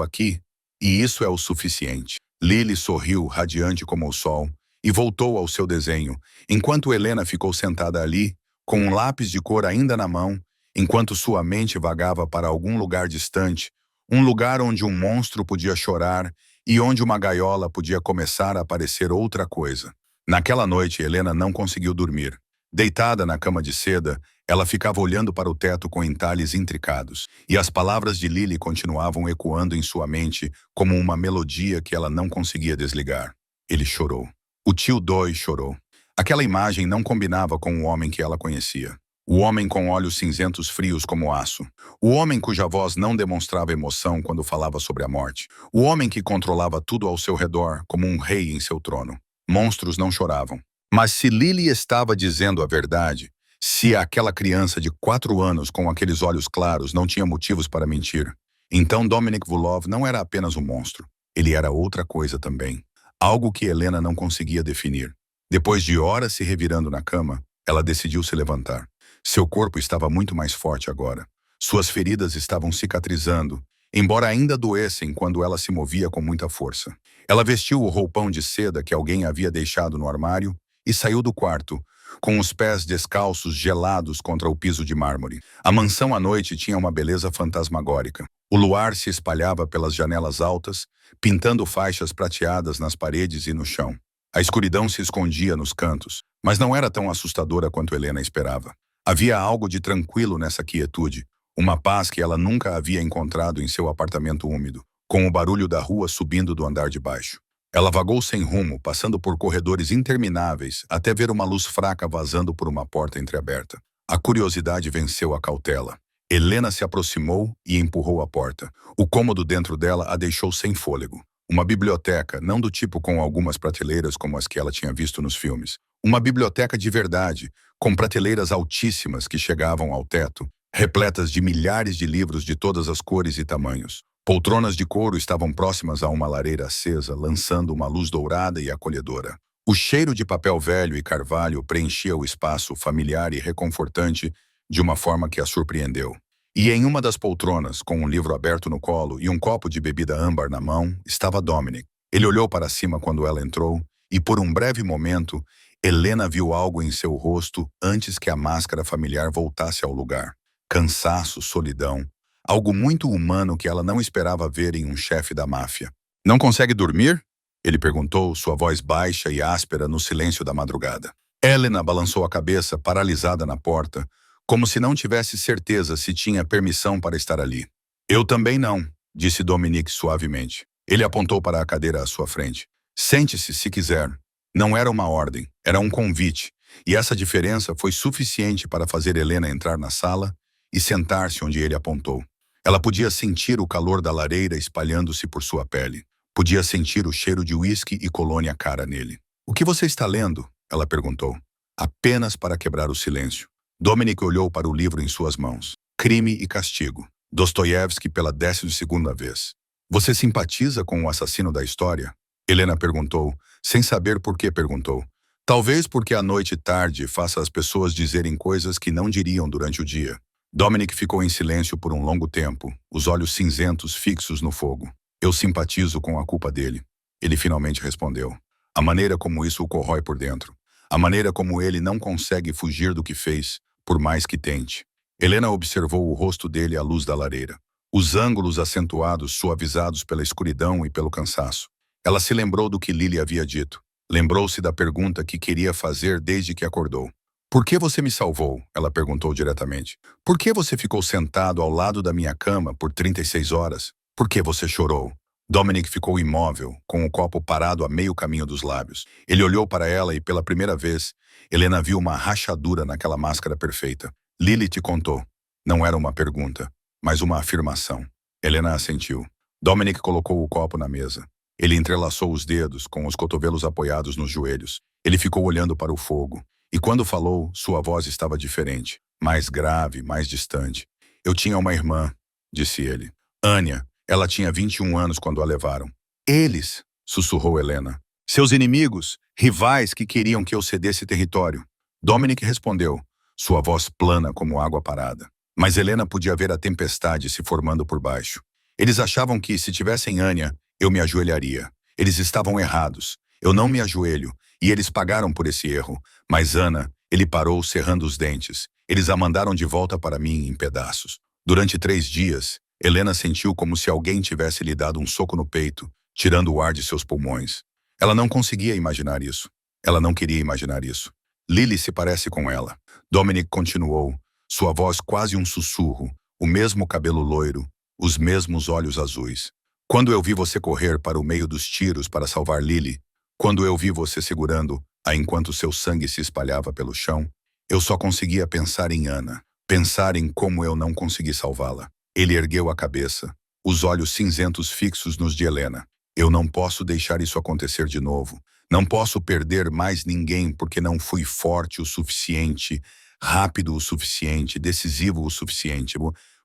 aqui, e isso é o suficiente. Lily sorriu, radiante como o sol, e voltou ao seu desenho, enquanto Helena ficou sentada ali, com um lápis de cor ainda na mão, enquanto sua mente vagava para algum lugar distante, um lugar onde um monstro podia chorar e onde uma gaiola podia começar a parecer outra coisa. Naquela noite, Helena não conseguiu dormir. Deitada na cama de seda, ela ficava olhando para o teto com entalhes intricados, e as palavras de Lily continuavam ecoando em sua mente como uma melodia que ela não conseguia desligar. Ele chorou. O tio Doi chorou. Aquela imagem não combinava com o homem que ela conhecia. O homem com olhos cinzentos frios como aço. O homem cuja voz não demonstrava emoção quando falava sobre a morte. O homem que controlava tudo ao seu redor como um rei em seu trono. Monstros não choravam. Mas se Lily estava dizendo a verdade, se aquela criança de 4 anos com aqueles olhos claros não tinha motivos para mentir, então Dominic Vulov não era apenas um monstro. Ele era outra coisa também. Algo que Helena não conseguia definir. Depois de horas se revirando na cama, ela decidiu se levantar. Seu corpo estava muito mais forte agora. Suas feridas estavam cicatrizando, embora ainda doessem quando ela se movia com muita força. Ela vestiu o roupão de seda que alguém havia deixado no armário e saiu do quarto, com os pés descalços gelados contra o piso de mármore. A mansão à noite tinha uma beleza fantasmagórica. O luar se espalhava pelas janelas altas, pintando faixas prateadas nas paredes e no chão. A escuridão se escondia nos cantos, mas não era tão assustadora quanto Helena esperava. Havia algo de tranquilo nessa quietude, uma paz que ela nunca havia encontrado em seu apartamento úmido, com o barulho da rua subindo do andar de baixo. Ela vagou sem rumo, passando por corredores intermináveis, até ver uma luz fraca vazando por uma porta entreaberta. A curiosidade venceu a cautela. Helena se aproximou e empurrou a porta. O cômodo dentro dela a deixou sem fôlego. Uma biblioteca, não do tipo com algumas prateleiras como as que ela tinha visto nos filmes. Uma biblioteca de verdade, com prateleiras altíssimas que chegavam ao teto, repletas de milhares de livros de todas as cores e tamanhos. Poltronas de couro estavam próximas a uma lareira acesa, lançando uma luz dourada e acolhedora. O cheiro de papel velho e carvalho preenchia o espaço familiar e reconfortante de uma forma que a surpreendeu. E em uma das poltronas, com um livro aberto no colo e um copo de bebida âmbar na mão, estava Dominic. Ele olhou para cima quando ela entrou, e por um breve momento, Helena viu algo em seu rosto antes que a máscara familiar voltasse ao lugar. Cansaço, solidão. Algo muito humano que ela não esperava ver em um chefe da máfia. Não consegue dormir? Ele perguntou, sua voz baixa e áspera no silêncio da madrugada. Helena balançou a cabeça, paralisada na porta, como se não tivesse certeza se tinha permissão para estar ali. Eu também não, disse Dominique suavemente. Ele apontou para a cadeira à sua frente. Sente-se, se quiser. Não era uma ordem, era um convite, e essa diferença foi suficiente para fazer Helena entrar na sala e sentar-se onde ele apontou. Ela podia sentir o calor da lareira espalhando-se por sua pele. Podia sentir o cheiro de uísque e colônia cara nele. "O que você está lendo?" ela perguntou. Apenas para quebrar o silêncio. Dominic olhou para o livro em suas mãos. Crime e Castigo. Dostoiévski pela 12ª vez. "Você simpatiza com o assassino da história?" Helena perguntou, sem saber por que perguntou. Talvez porque a noite tarde faça as pessoas dizerem coisas que não diriam durante o dia. Dominic ficou em silêncio por um longo tempo, os olhos cinzentos fixos no fogo. "Eu simpatizo com a culpa dele." Ele finalmente respondeu. "A maneira como isso o corrói por dentro. A maneira como ele não consegue fugir do que fez, por mais que tente." Helena observou o rosto dele à luz da lareira. Os ângulos acentuados suavizados pela escuridão e pelo cansaço. Ela se lembrou do que Lily havia dito. Lembrou-se da pergunta que queria fazer desde que acordou. "Por que você me salvou?" ela perguntou diretamente. "Por que você ficou sentado ao lado da minha cama por 36 horas? Por que você chorou?" Dominic ficou imóvel, com o copo parado a meio caminho dos lábios. Ele olhou para ela e, pela primeira vez, Helena viu uma rachadura naquela máscara perfeita. "Lily te contou." Não era uma pergunta, mas uma afirmação. Helena assentiu. Dominic colocou o copo na mesa. Ele entrelaçou os dedos, com os cotovelos apoiados nos joelhos. Ele ficou olhando para o fogo. E quando falou, sua voz estava diferente. Mais grave, mais distante. "Eu tinha uma irmã", disse ele. "Anya. Ela tinha 21 anos quando a levaram." "Eles", sussurrou Helena. "Seus inimigos, rivais que queriam que eu cedesse território." Dominic respondeu, sua voz plana como água parada. Mas Helena podia ver a tempestade se formando por baixo. "Eles achavam que, se tivessem Anya, eu me ajoelharia. Eles estavam errados. Eu não me ajoelho, e eles pagaram por esse erro. Mas Ana," ele parou cerrando os dentes. "Eles a mandaram de volta para mim em pedaços." Durante 3 dias, Helena sentiu como se alguém tivesse lhe dado um soco no peito, tirando o ar de seus pulmões. Ela não conseguia imaginar isso. Ela não queria imaginar isso. "Lily se parece com ela." Dominic continuou, sua voz quase um sussurro, o mesmo cabelo loiro, os mesmos olhos azuis. "Quando eu vi você correr para o meio dos tiros para salvar Lily, quando eu vi você segurando-a enquanto seu sangue se espalhava pelo chão, eu só conseguia pensar em Ana, pensar em como eu não consegui salvá-la." Ele ergueu a cabeça, os olhos cinzentos fixos nos de Helena. "Eu não posso deixar isso acontecer de novo. Não posso perder mais ninguém porque não fui forte o suficiente, rápido o suficiente, decisivo o suficiente.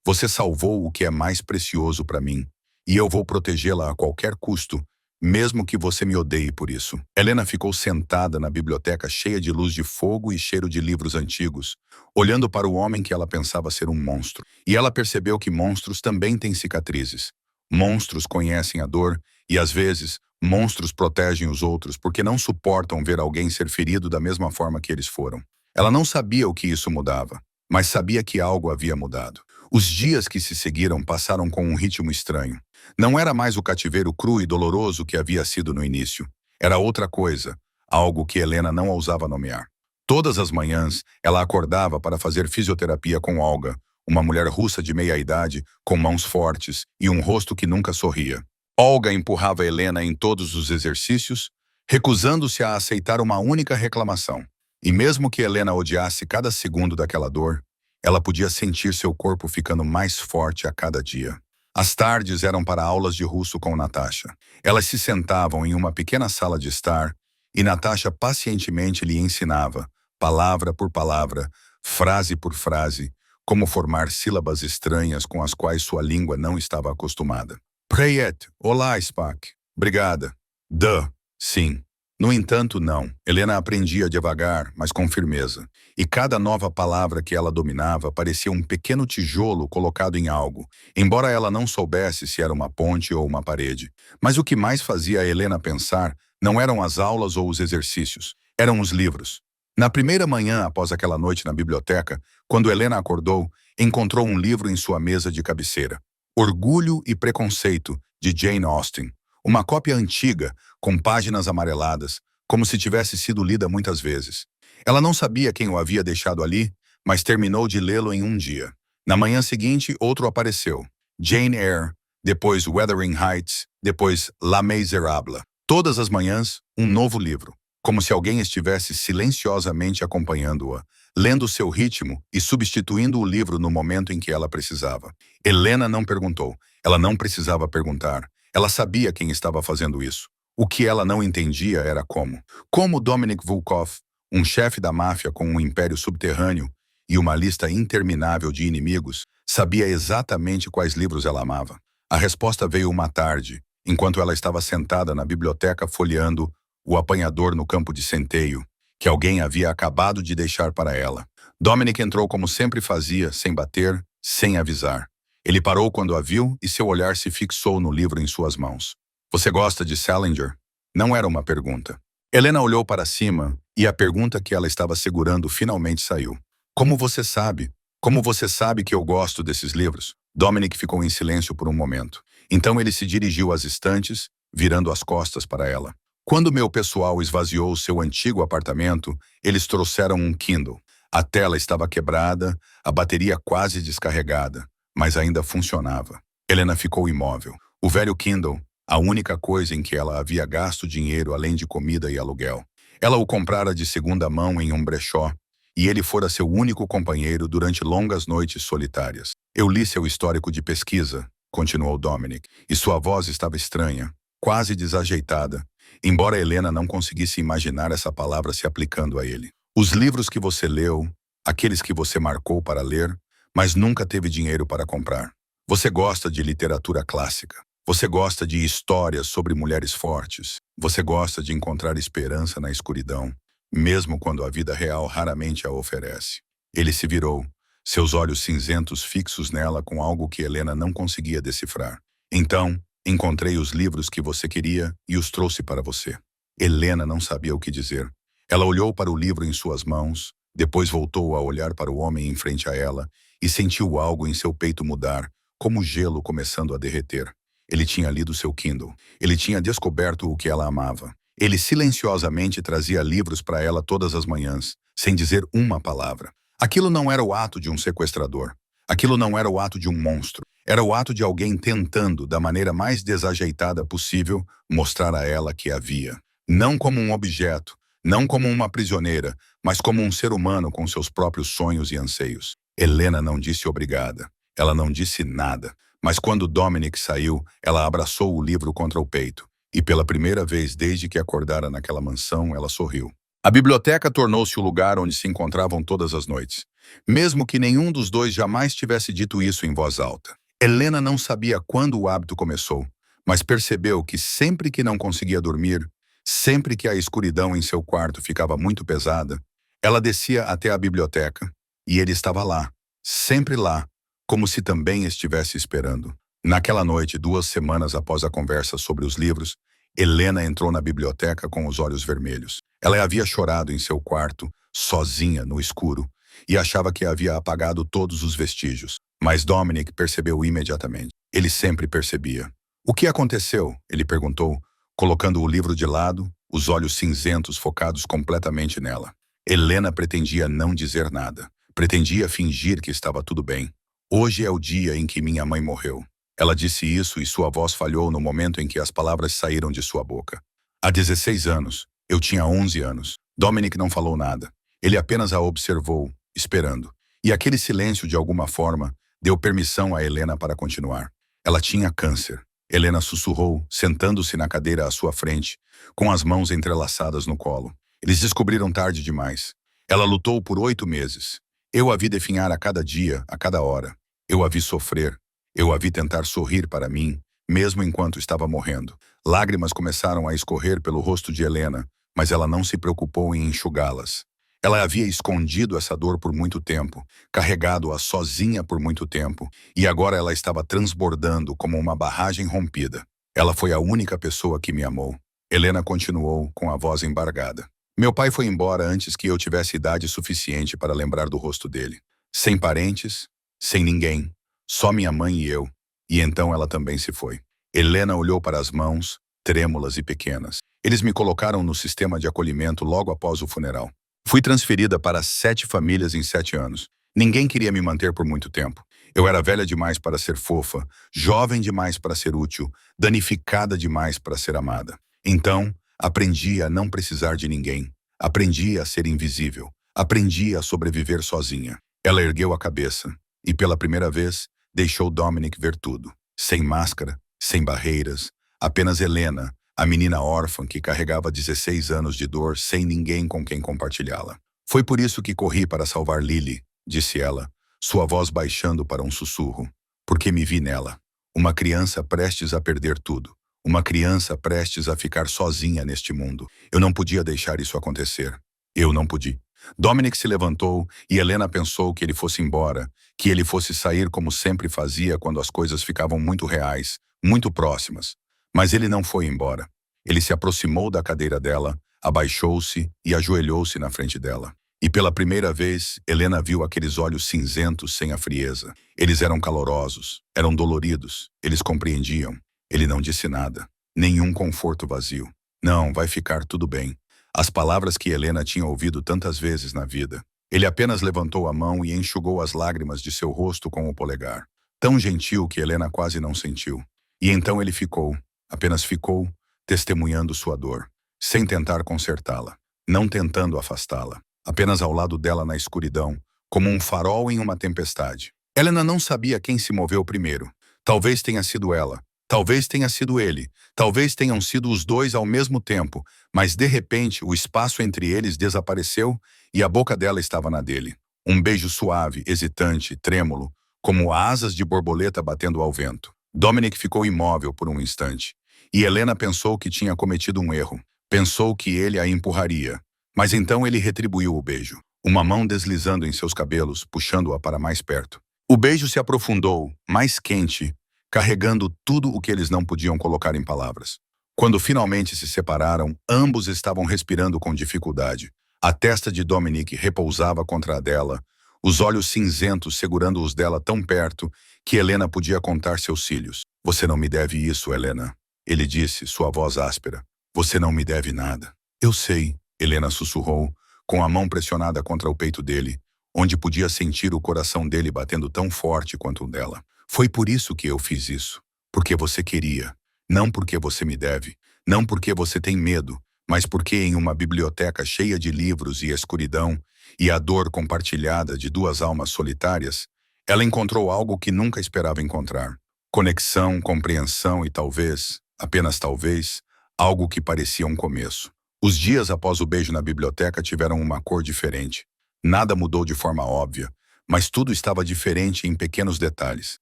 Você salvou o que é mais precioso para mim, e eu vou protegê-la a qualquer custo, mesmo que você me odeie por isso." Helena ficou sentada na biblioteca cheia de luz de fogo e cheiro de livros antigos, olhando para o homem que ela pensava ser um monstro. E ela percebeu que monstros também têm cicatrizes. Monstros conhecem a dor e, às vezes, monstros protegem os outros porque não suportam ver alguém ser ferido da mesma forma que eles foram. Ela não sabia o que isso mudava, mas sabia que algo havia mudado. Os dias que se seguiram passaram com um ritmo estranho. Não era mais o cativeiro cru e doloroso que havia sido no início. Era outra coisa, algo que Helena não ousava nomear. Todas as manhãs, ela acordava para fazer fisioterapia com Olga, uma mulher russa de meia-idade, com mãos fortes e um rosto que nunca sorria. Olga empurrava Helena em todos os exercícios, recusando-se a aceitar uma única reclamação. E mesmo que Helena odiasse cada segundo daquela dor, ela podia sentir seu corpo ficando mais forte a cada dia. As tardes eram para aulas de russo com Natasha. Elas se sentavam em uma pequena sala de estar e Natasha pacientemente lhe ensinava, palavra por palavra, frase por frase, como formar sílabas estranhas com as quais sua língua não estava acostumada. "Priet, olá, Spak." "Obrigada." "Duh, sim." No entanto, não. Helena aprendia devagar, mas com firmeza. E cada nova palavra que ela dominava parecia um pequeno tijolo colocado em algo, embora ela não soubesse se era uma ponte ou uma parede. Mas o que mais fazia a Helena pensar não eram as aulas ou os exercícios, eram os livros. Na primeira manhã após aquela noite na biblioteca, quando Helena acordou, encontrou um livro em sua mesa de cabeceira. Orgulho e Preconceito, de Jane Austen. Uma cópia antiga, com páginas amareladas, como se tivesse sido lida muitas vezes. Ela não sabia quem o havia deixado ali, mas terminou de lê-lo em um dia. Na manhã seguinte, outro apareceu. Jane Eyre, depois Wuthering Heights, depois La Miserable. Todas as manhãs, um novo livro, como se alguém estivesse silenciosamente acompanhando-a, lendo seu ritmo e substituindo o livro no momento em que ela precisava. Helena não perguntou. Ela não precisava perguntar. Ela sabia quem estava fazendo isso. O que ela não entendia era como. Como Dominic Volkov, um chefe da máfia com um império subterrâneo e uma lista interminável de inimigos, sabia exatamente quais livros ela amava. A resposta veio uma tarde, enquanto ela estava sentada na biblioteca folheando O Apanhador no Campo de Centeio, que alguém havia acabado de deixar para ela. Dominic entrou como sempre fazia, sem bater, sem avisar. Ele parou quando a viu e seu olhar se fixou no livro em suas mãos. Você gosta de Salinger? Não era uma pergunta. Helena olhou para cima e a pergunta que ela estava segurando finalmente saiu. Como você sabe? Como você sabe que eu gosto desses livros? Dominic ficou em silêncio por um momento. Então ele se dirigiu às estantes, virando as costas para ela. Quando meu pessoal esvaziou seu antigo apartamento, eles trouxeram um Kindle. A tela estava quebrada, a bateria quase descarregada, mas ainda funcionava. Helena ficou imóvel. O velho Kindle, a única coisa em que ela havia gasto dinheiro além de comida e aluguel. Ela o comprara de segunda mão em um brechó, e ele fora seu único companheiro durante longas noites solitárias. Eu li seu histórico de pesquisa, continuou Dominic, e sua voz estava estranha, quase desajeitada, embora Helena não conseguisse imaginar essa palavra se aplicando a ele. Os livros que você leu, aqueles que você marcou para ler, mas nunca teve dinheiro para comprar. Você gosta de literatura clássica. Você gosta de histórias sobre mulheres fortes. Você gosta de encontrar esperança na escuridão, mesmo quando a vida real raramente a oferece. Ele se virou, seus olhos cinzentos fixos nela com algo que Helena não conseguia decifrar. Então, encontrei os livros que você queria e os trouxe para você. Helena não sabia o que dizer. Ela olhou para o livro em suas mãos, depois voltou a olhar para o homem em frente a ela e sentiu algo em seu peito mudar, como gelo começando a derreter. Ele tinha lido seu Kindle. Ele tinha descoberto o que ela amava. Ele silenciosamente trazia livros para ela todas as manhãs, sem dizer uma palavra. Aquilo não era o ato de um sequestrador. Aquilo não era o ato de um monstro. Era o ato de alguém tentando, da maneira mais desajeitada possível, mostrar a ela que havia. Não como um objeto, não como uma prisioneira, mas como um ser humano com seus próprios sonhos e anseios. Helena não disse obrigada. Ela não disse nada. Mas quando Dominic saiu, ela abraçou o livro contra o peito. E pela primeira vez desde que acordara naquela mansão, ela sorriu. A biblioteca tornou-se o lugar onde se encontravam todas as noites, mesmo que nenhum dos dois jamais tivesse dito isso em voz alta. Helena não sabia quando o hábito começou, mas percebeu que sempre que não conseguia dormir, sempre que a escuridão em seu quarto ficava muito pesada, ela descia até a biblioteca, e ele estava lá, sempre lá, como se também estivesse esperando. Naquela noite, 2 semanas após a conversa sobre os livros, Helena entrou na biblioteca com os olhos vermelhos. Ela havia chorado em seu quarto, sozinha, no escuro, e achava que havia apagado todos os vestígios. Mas Dominic percebeu imediatamente. Ele sempre percebia. O que aconteceu? Ele perguntou, colocando o livro de lado, os olhos cinzentos focados completamente nela. Helena pretendia não dizer nada. Pretendia fingir que estava tudo bem. Hoje é o dia em que minha mãe morreu. Ela disse isso e sua voz falhou no momento em que as palavras saíram de sua boca. Há 16 anos. Eu tinha 11 anos. Dominic não falou nada. Ele apenas a observou, esperando. E aquele silêncio, de alguma forma, deu permissão a Helena para continuar. Ela tinha câncer. Helena sussurrou, sentando-se na cadeira à sua frente, com as mãos entrelaçadas no colo. Eles descobriram tarde demais. Ela lutou por 8 meses. Eu a vi definhar a cada dia, a cada hora. Eu a vi sofrer. Eu a vi tentar sorrir para mim, mesmo enquanto estava morrendo. Lágrimas começaram a escorrer pelo rosto de Helena, mas ela não se preocupou em enxugá-las. Ela havia escondido essa dor por muito tempo, carregado-a sozinha por muito tempo, e agora ela estava transbordando como uma barragem rompida. Ela foi a única pessoa que me amou. Helena continuou, com a voz embargada. Meu pai foi embora antes que eu tivesse idade suficiente para lembrar do rosto dele. Sem parentes, sem ninguém. Só minha mãe e eu. E então ela também se foi. Helena olhou para as mãos, trêmulas e pequenas. Eles me colocaram no sistema de acolhimento logo após o funeral. Fui transferida para 7 famílias em 7 anos. Ninguém queria me manter por muito tempo. Eu era velha demais para ser fofa, jovem demais para ser útil, danificada demais para ser amada. Então, aprendi a não precisar de ninguém. Aprendi a ser invisível. Aprendi a sobreviver sozinha. Ela ergueu a cabeça e, pela primeira vez, deixou Dominic ver tudo. Sem máscara, sem barreiras, apenas Helena, a menina órfã que carregava 16 anos de dor sem ninguém com quem compartilhá-la. Foi por isso que corri para salvar Lily, disse ela, sua voz baixando para um sussurro, porque me vi nela. Uma criança prestes a perder tudo. Uma criança prestes a ficar sozinha neste mundo. Eu não podia deixar isso acontecer. Eu não podia. Dominic se levantou e Helena pensou que ele fosse embora, que ele fosse sair como sempre fazia quando as coisas ficavam muito reais, muito próximas. Mas ele não foi embora. Ele se aproximou da cadeira dela, abaixou-se e ajoelhou-se na frente dela. E pela primeira vez, Helena viu aqueles olhos cinzentos sem a frieza. Eles eram calorosos, eram doloridos, eles compreendiam. Ele não disse nada. Nenhum conforto vazio. Não, vai ficar tudo bem. As palavras que Helena tinha ouvido tantas vezes na vida. Ele apenas levantou a mão e enxugou as lágrimas de seu rosto com o polegar. Tão gentil que Helena quase não sentiu. E então ele ficou, apenas ficou, testemunhando sua dor, sem tentar consertá-la, não tentando afastá-la, apenas ao lado dela na escuridão, como um farol em uma tempestade. Helena não sabia quem se moveu primeiro. Talvez tenha sido ela. Talvez tenha sido ele, talvez tenham sido os dois ao mesmo tempo, mas de repente o espaço entre eles desapareceu e a boca dela estava na dele. Um beijo suave, hesitante, trêmulo, como asas de borboleta batendo ao vento. Dominic ficou imóvel por um instante, e Helena pensou que tinha cometido um erro. Pensou que ele a empurraria, mas então ele retribuiu o beijo, uma mão deslizando em seus cabelos, puxando-a para mais perto. O beijo se aprofundou, mais quente, carregando tudo o que eles não podiam colocar em palavras. Quando finalmente se separaram, ambos estavam respirando com dificuldade. A testa de Dominic repousava contra a dela, os olhos cinzentos segurando os dela tão perto que Helena podia contar seus cílios. Você não me deve isso, Helena, ele disse, sua voz áspera. Você não me deve nada. Eu sei, Helena sussurrou, com a mão pressionada contra o peito dele, onde podia sentir o coração dele batendo tão forte quanto o dela. Foi por isso que eu fiz isso. Porque você queria. Não porque você me deve. Não porque você tem medo. Mas porque em uma biblioteca cheia de livros e escuridão, e a dor compartilhada de duas almas solitárias, ela encontrou algo que nunca esperava encontrar. Conexão, compreensão e talvez, apenas talvez, algo que parecia um começo. Os dias após o beijo na biblioteca tiveram uma cor diferente. Nada mudou de forma óbvia, mas tudo estava diferente em pequenos detalhes.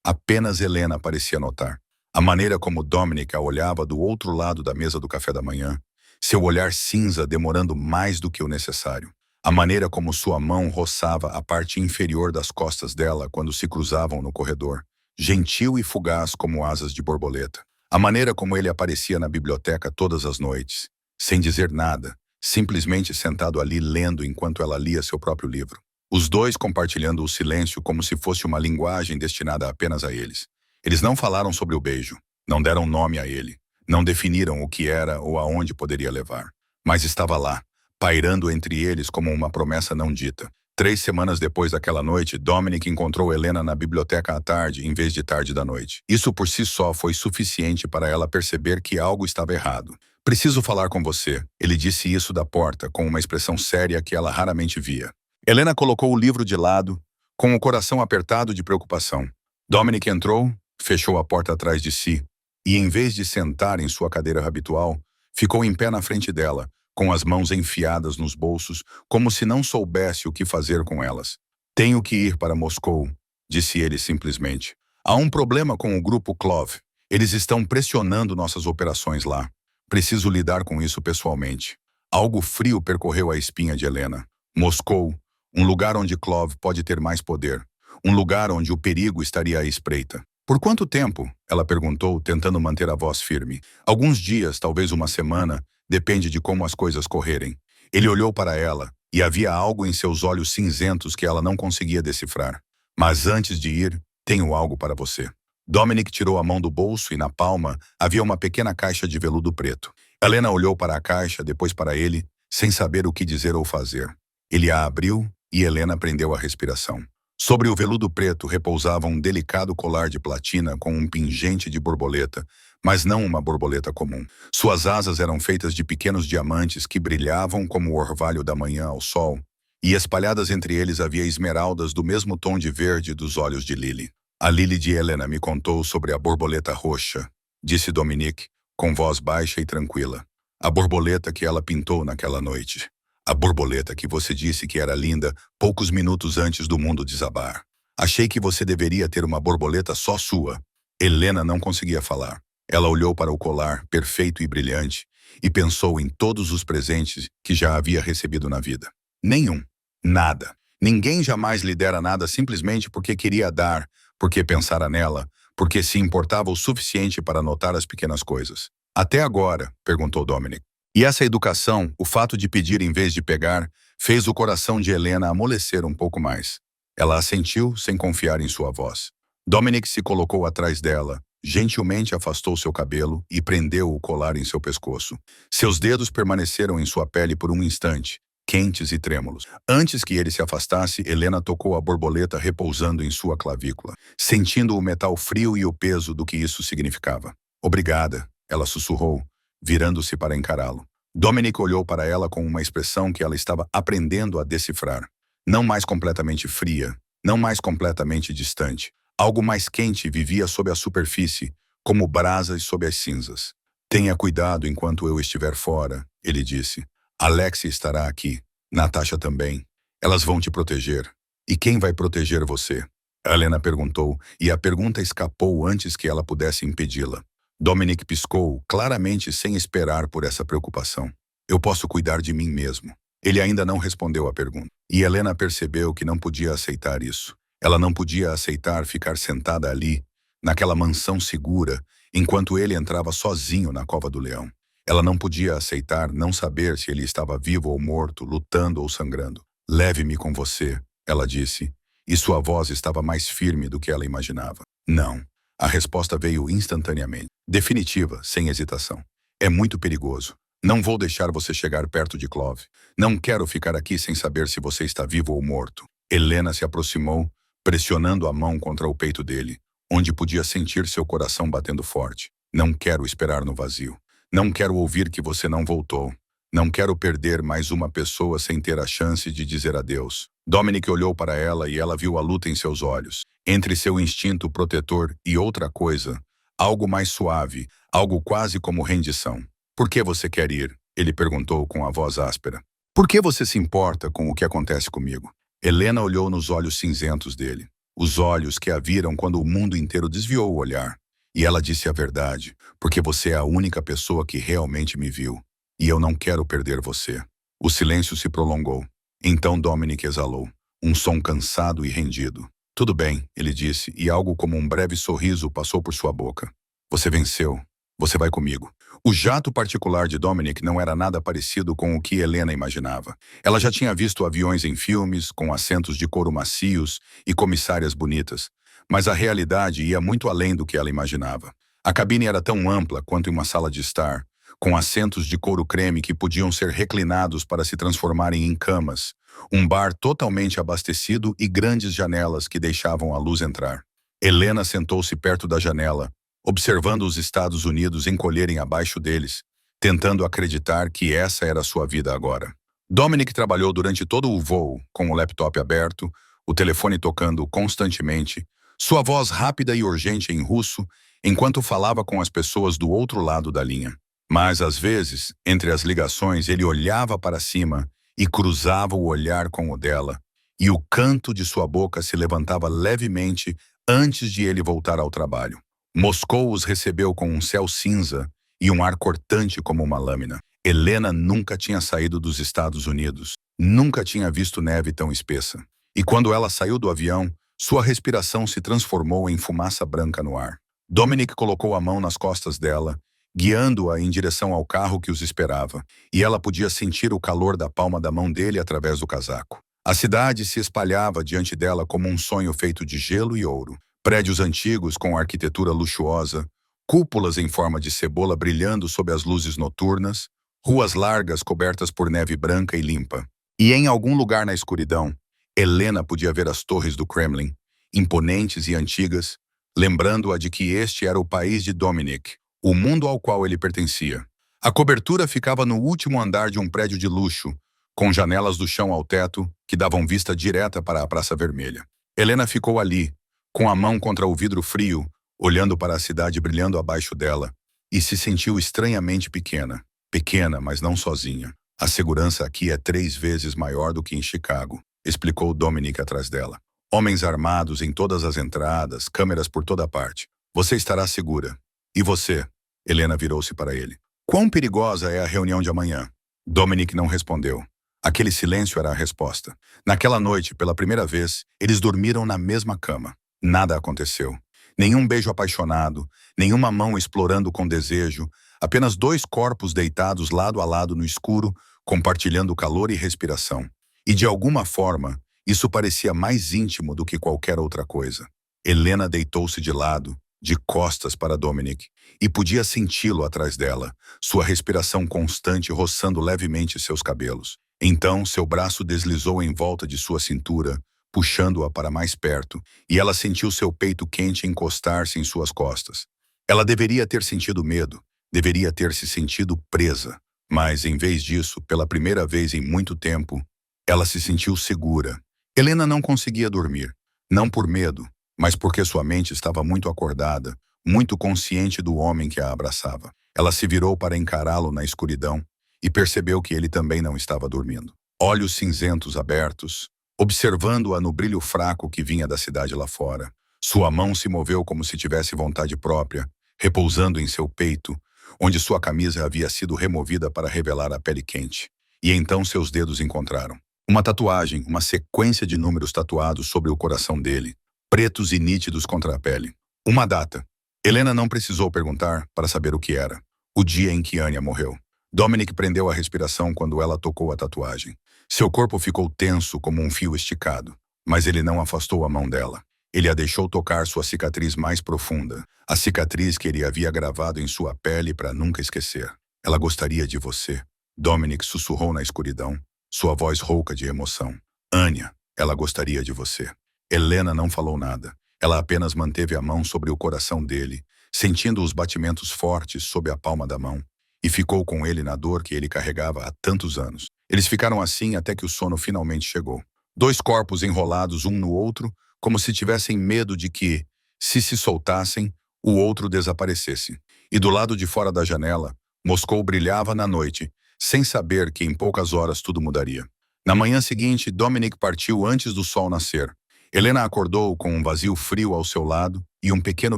Apenas Helena parecia notar. A maneira como Dominic a olhava do outro lado da mesa do café da manhã, seu olhar cinza demorando mais do que o necessário. A maneira como sua mão roçava a parte inferior das costas dela quando se cruzavam no corredor, gentil e fugaz como asas de borboleta. A maneira como ele aparecia na biblioteca todas as noites, sem dizer nada, simplesmente sentado ali lendo enquanto ela lia seu próprio livro. Os dois compartilhando o silêncio como se fosse uma linguagem destinada apenas a eles. Eles não falaram sobre o beijo, não deram nome a ele, não definiram o que era ou aonde poderia levar. Mas estava lá, pairando entre eles como uma promessa não dita. 3 semanas depois daquela noite, Dominic encontrou Helena na biblioteca à tarde em vez de tarde da noite. Isso por si só foi suficiente para ela perceber que algo estava errado. Preciso falar com você. Ele disse isso da porta, com uma expressão séria que ela raramente via. Helena colocou o livro de lado, com o coração apertado de preocupação. Dominic entrou, fechou a porta atrás de si, e em vez de sentar em sua cadeira habitual, ficou em pé na frente dela, com as mãos enfiadas nos bolsos, como se não soubesse o que fazer com elas. Tenho que ir para Moscou, disse ele simplesmente. Há um problema com o grupo Clove. Eles estão pressionando nossas operações lá. Preciso lidar com isso pessoalmente. Algo frio percorreu a espinha de Helena. Moscou, um lugar onde Clove pode ter mais poder. Um lugar onde o perigo estaria à espreita. Por quanto tempo? Ela perguntou, tentando manter a voz firme. Alguns dias, talvez uma semana, depende de como as coisas correrem. Ele olhou para ela, e havia algo em seus olhos cinzentos que ela não conseguia decifrar. Mas antes de ir, tenho algo para você. Dominic tirou a mão do bolso e na palma havia uma pequena caixa de veludo preto. Helena olhou para a caixa, depois para ele, sem saber o que dizer ou fazer. Ele a abriu e Helena prendeu a respiração. Sobre o veludo preto repousava um delicado colar de platina com um pingente de borboleta, mas não uma borboleta comum. Suas asas eram feitas de pequenos diamantes que brilhavam como o orvalho da manhã ao sol, e espalhadas entre eles havia esmeraldas do mesmo tom de verde dos olhos de Lily. A Lily de Helena me contou sobre a borboleta roxa, disse Dominique, com voz baixa e tranquila. A borboleta que ela pintou naquela noite. A borboleta que você disse que era linda poucos minutos antes do mundo desabar. Achei que você deveria ter uma borboleta só sua. Helena não conseguia falar. Ela olhou para o colar, perfeito e brilhante, e pensou em todos os presentes que já havia recebido na vida. Nenhum. Nada. Ninguém jamais lhe dera nada simplesmente porque queria dar, porque pensara nela, porque se importava o suficiente para notar as pequenas coisas. Até agora, perguntou Dominic. E essa educação, o fato de pedir em vez de pegar, fez o coração de Helena amolecer um pouco mais. Ela assentiu sem confiar em sua voz. Dominic se colocou atrás dela, gentilmente afastou seu cabelo e prendeu o colar em seu pescoço. Seus dedos permaneceram em sua pele por um instante, quentes e trêmulos. Antes que ele se afastasse, Helena tocou a borboleta repousando em sua clavícula, sentindo o metal frio e o peso do que isso significava. Obrigada, ela sussurrou, virando-se para encará-lo. Dominic olhou para ela com uma expressão que ela estava aprendendo a decifrar. Não mais completamente fria, não mais completamente distante. Algo mais quente vivia sob a superfície, como brasas sob as cinzas. Tenha cuidado enquanto eu estiver fora, ele disse. Alexia estará aqui. Natasha também. Elas vão te proteger. E quem vai proteger você? Helena perguntou, e a pergunta escapou antes que ela pudesse impedi-la. Dominic piscou, claramente sem esperar por essa preocupação. Eu posso cuidar de mim mesmo. Ele ainda não respondeu à pergunta. E Helena percebeu que não podia aceitar isso. Ela não podia aceitar ficar sentada ali, naquela mansão segura, enquanto ele entrava sozinho na cova do leão. Ela não podia aceitar não saber se ele estava vivo ou morto, lutando ou sangrando. Leve-me com você, ela disse, e sua voz estava mais firme do que ela imaginava. Não. A resposta veio instantaneamente, definitiva, sem hesitação. É muito perigoso. Não vou deixar você chegar perto de Clove. Não quero ficar aqui sem saber se você está vivo ou morto. Helena se aproximou, pressionando a mão contra o peito dele, onde podia sentir seu coração batendo forte. Não quero esperar no vazio. Não quero ouvir que você não voltou. Não quero perder mais uma pessoa sem ter a chance de dizer adeus. Dominic olhou para ela e ela viu a luta em seus olhos. Entre seu instinto protetor e outra coisa, algo mais suave, algo quase como rendição. Por que você quer ir? Ele perguntou com a voz áspera. Por que você se importa com o que acontece comigo? Helena olhou nos olhos cinzentos dele, os olhos que a viram quando o mundo inteiro desviou o olhar. E ela disse a verdade, porque você é a única pessoa que realmente me viu. E eu não quero perder você. O silêncio se prolongou. Então Dominic exalou, um som cansado e rendido. Tudo bem, ele disse, e algo como um breve sorriso passou por sua boca. Você venceu. Você vai comigo. O jato particular de Dominic não era nada parecido com o que Helena imaginava. Ela já tinha visto aviões em filmes, com assentos de couro macios e comissárias bonitas, mas a realidade ia muito além do que ela imaginava. A cabine era tão ampla quanto em uma sala de estar, com assentos de couro creme que podiam ser reclinados para se transformarem em camas, um bar totalmente abastecido e grandes janelas que deixavam a luz entrar. Helena sentou-se perto da janela, observando os Estados Unidos encolherem abaixo deles, tentando acreditar que essa era sua vida agora. Dominic trabalhou durante todo o voo, com o laptop aberto, o telefone tocando constantemente, sua voz rápida e urgente em russo, enquanto falava com as pessoas do outro lado da linha. Mas, às vezes, entre as ligações, ele olhava para cima e cruzava o olhar com o dela, e o canto de sua boca se levantava levemente antes de ele voltar ao trabalho. Moscou os recebeu com um céu cinza e um ar cortante como uma lâmina. Helena nunca tinha saído dos Estados Unidos, nunca tinha visto neve tão espessa. E quando ela saiu do avião, sua respiração se transformou em fumaça branca no ar. Dominic colocou a mão nas costas dela, guiando-a em direção ao carro que os esperava, e ela podia sentir o calor da palma da mão dele através do casaco. A cidade se espalhava diante dela como um sonho feito de gelo e ouro. Prédios antigos com arquitetura luxuosa, cúpulas em forma de cebola brilhando sob as luzes noturnas, ruas largas cobertas por neve branca e limpa. E em algum lugar na escuridão, Helena podia ver as torres do Kremlin, imponentes e antigas, lembrando-a de que este era o país de Dominic, o mundo ao qual ele pertencia. A cobertura ficava no último andar de um prédio de luxo, com janelas do chão ao teto que davam vista direta para a Praça Vermelha. Helena ficou ali, com a mão contra o vidro frio, olhando para a cidade brilhando abaixo dela, e se sentiu estranhamente pequena. Pequena, mas não sozinha. A segurança aqui é 3 vezes maior do que em Chicago, explicou Dominic atrás dela. Homens armados em todas as entradas, câmeras por toda parte. Você estará segura. E você? Helena virou-se para ele. Quão perigosa é a reunião de amanhã? Dominic não respondeu. Aquele silêncio era a resposta. Naquela noite, pela primeira vez, eles dormiram na mesma cama. Nada aconteceu. Nenhum beijo apaixonado, nenhuma mão explorando com desejo, apenas 2 corpos deitados lado a lado no escuro, compartilhando calor e respiração. E de alguma forma, isso parecia mais íntimo do que qualquer outra coisa. Helena deitou-se de lado, de costas para Dominic, e podia senti-lo atrás dela, sua respiração constante roçando levemente seus cabelos. Então, seu braço deslizou em volta de sua cintura, puxando-a para mais perto, e ela sentiu seu peito quente encostar-se em suas costas. Ela deveria ter sentido medo, deveria ter se sentido presa, mas, em vez disso, pela primeira vez em muito tempo, ela se sentiu segura. Helena não conseguia dormir, não por medo, mas porque sua mente estava muito acordada, muito consciente do homem que a abraçava. Ela se virou para encará-lo na escuridão e percebeu que ele também não estava dormindo. Olhos cinzentos abertos, observando-a no brilho fraco que vinha da cidade lá fora. Sua mão se moveu como se tivesse vontade própria, repousando em seu peito, onde sua camisa havia sido removida para revelar a pele quente. E então seus dedos encontraram uma tatuagem, uma sequência de números tatuados sobre o coração dele, pretos e nítidos contra a pele. Uma data. Helena não precisou perguntar para saber o que era. O dia em que Anya morreu. Dominic prendeu a respiração quando ela tocou a tatuagem. Seu corpo ficou tenso como um fio esticado, mas ele não afastou a mão dela. Ele a deixou tocar sua cicatriz mais profunda, a cicatriz que ele havia gravado em sua pele para nunca esquecer. Ela gostaria de você. Dominic sussurrou na escuridão, sua voz rouca de emoção. Anya, ela gostaria de você. Helena não falou nada. Ela apenas manteve a mão sobre o coração dele, sentindo os batimentos fortes sob a palma da mão, e ficou com ele na dor que ele carregava há tantos anos. Eles ficaram assim até que o sono finalmente chegou. 2 corpos enrolados um no outro, como se tivessem medo de que, se soltassem, o outro desaparecesse. E do lado de fora da janela, Moscou brilhava na noite, sem saber que em poucas horas tudo mudaria. Na manhã seguinte, Dominic partiu antes do sol nascer. Helena acordou com um vazio frio ao seu lado e um pequeno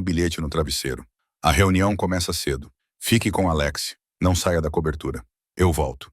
bilhete no travesseiro. A reunião começa cedo. Fique com Alex. Não saia da cobertura. Eu volto.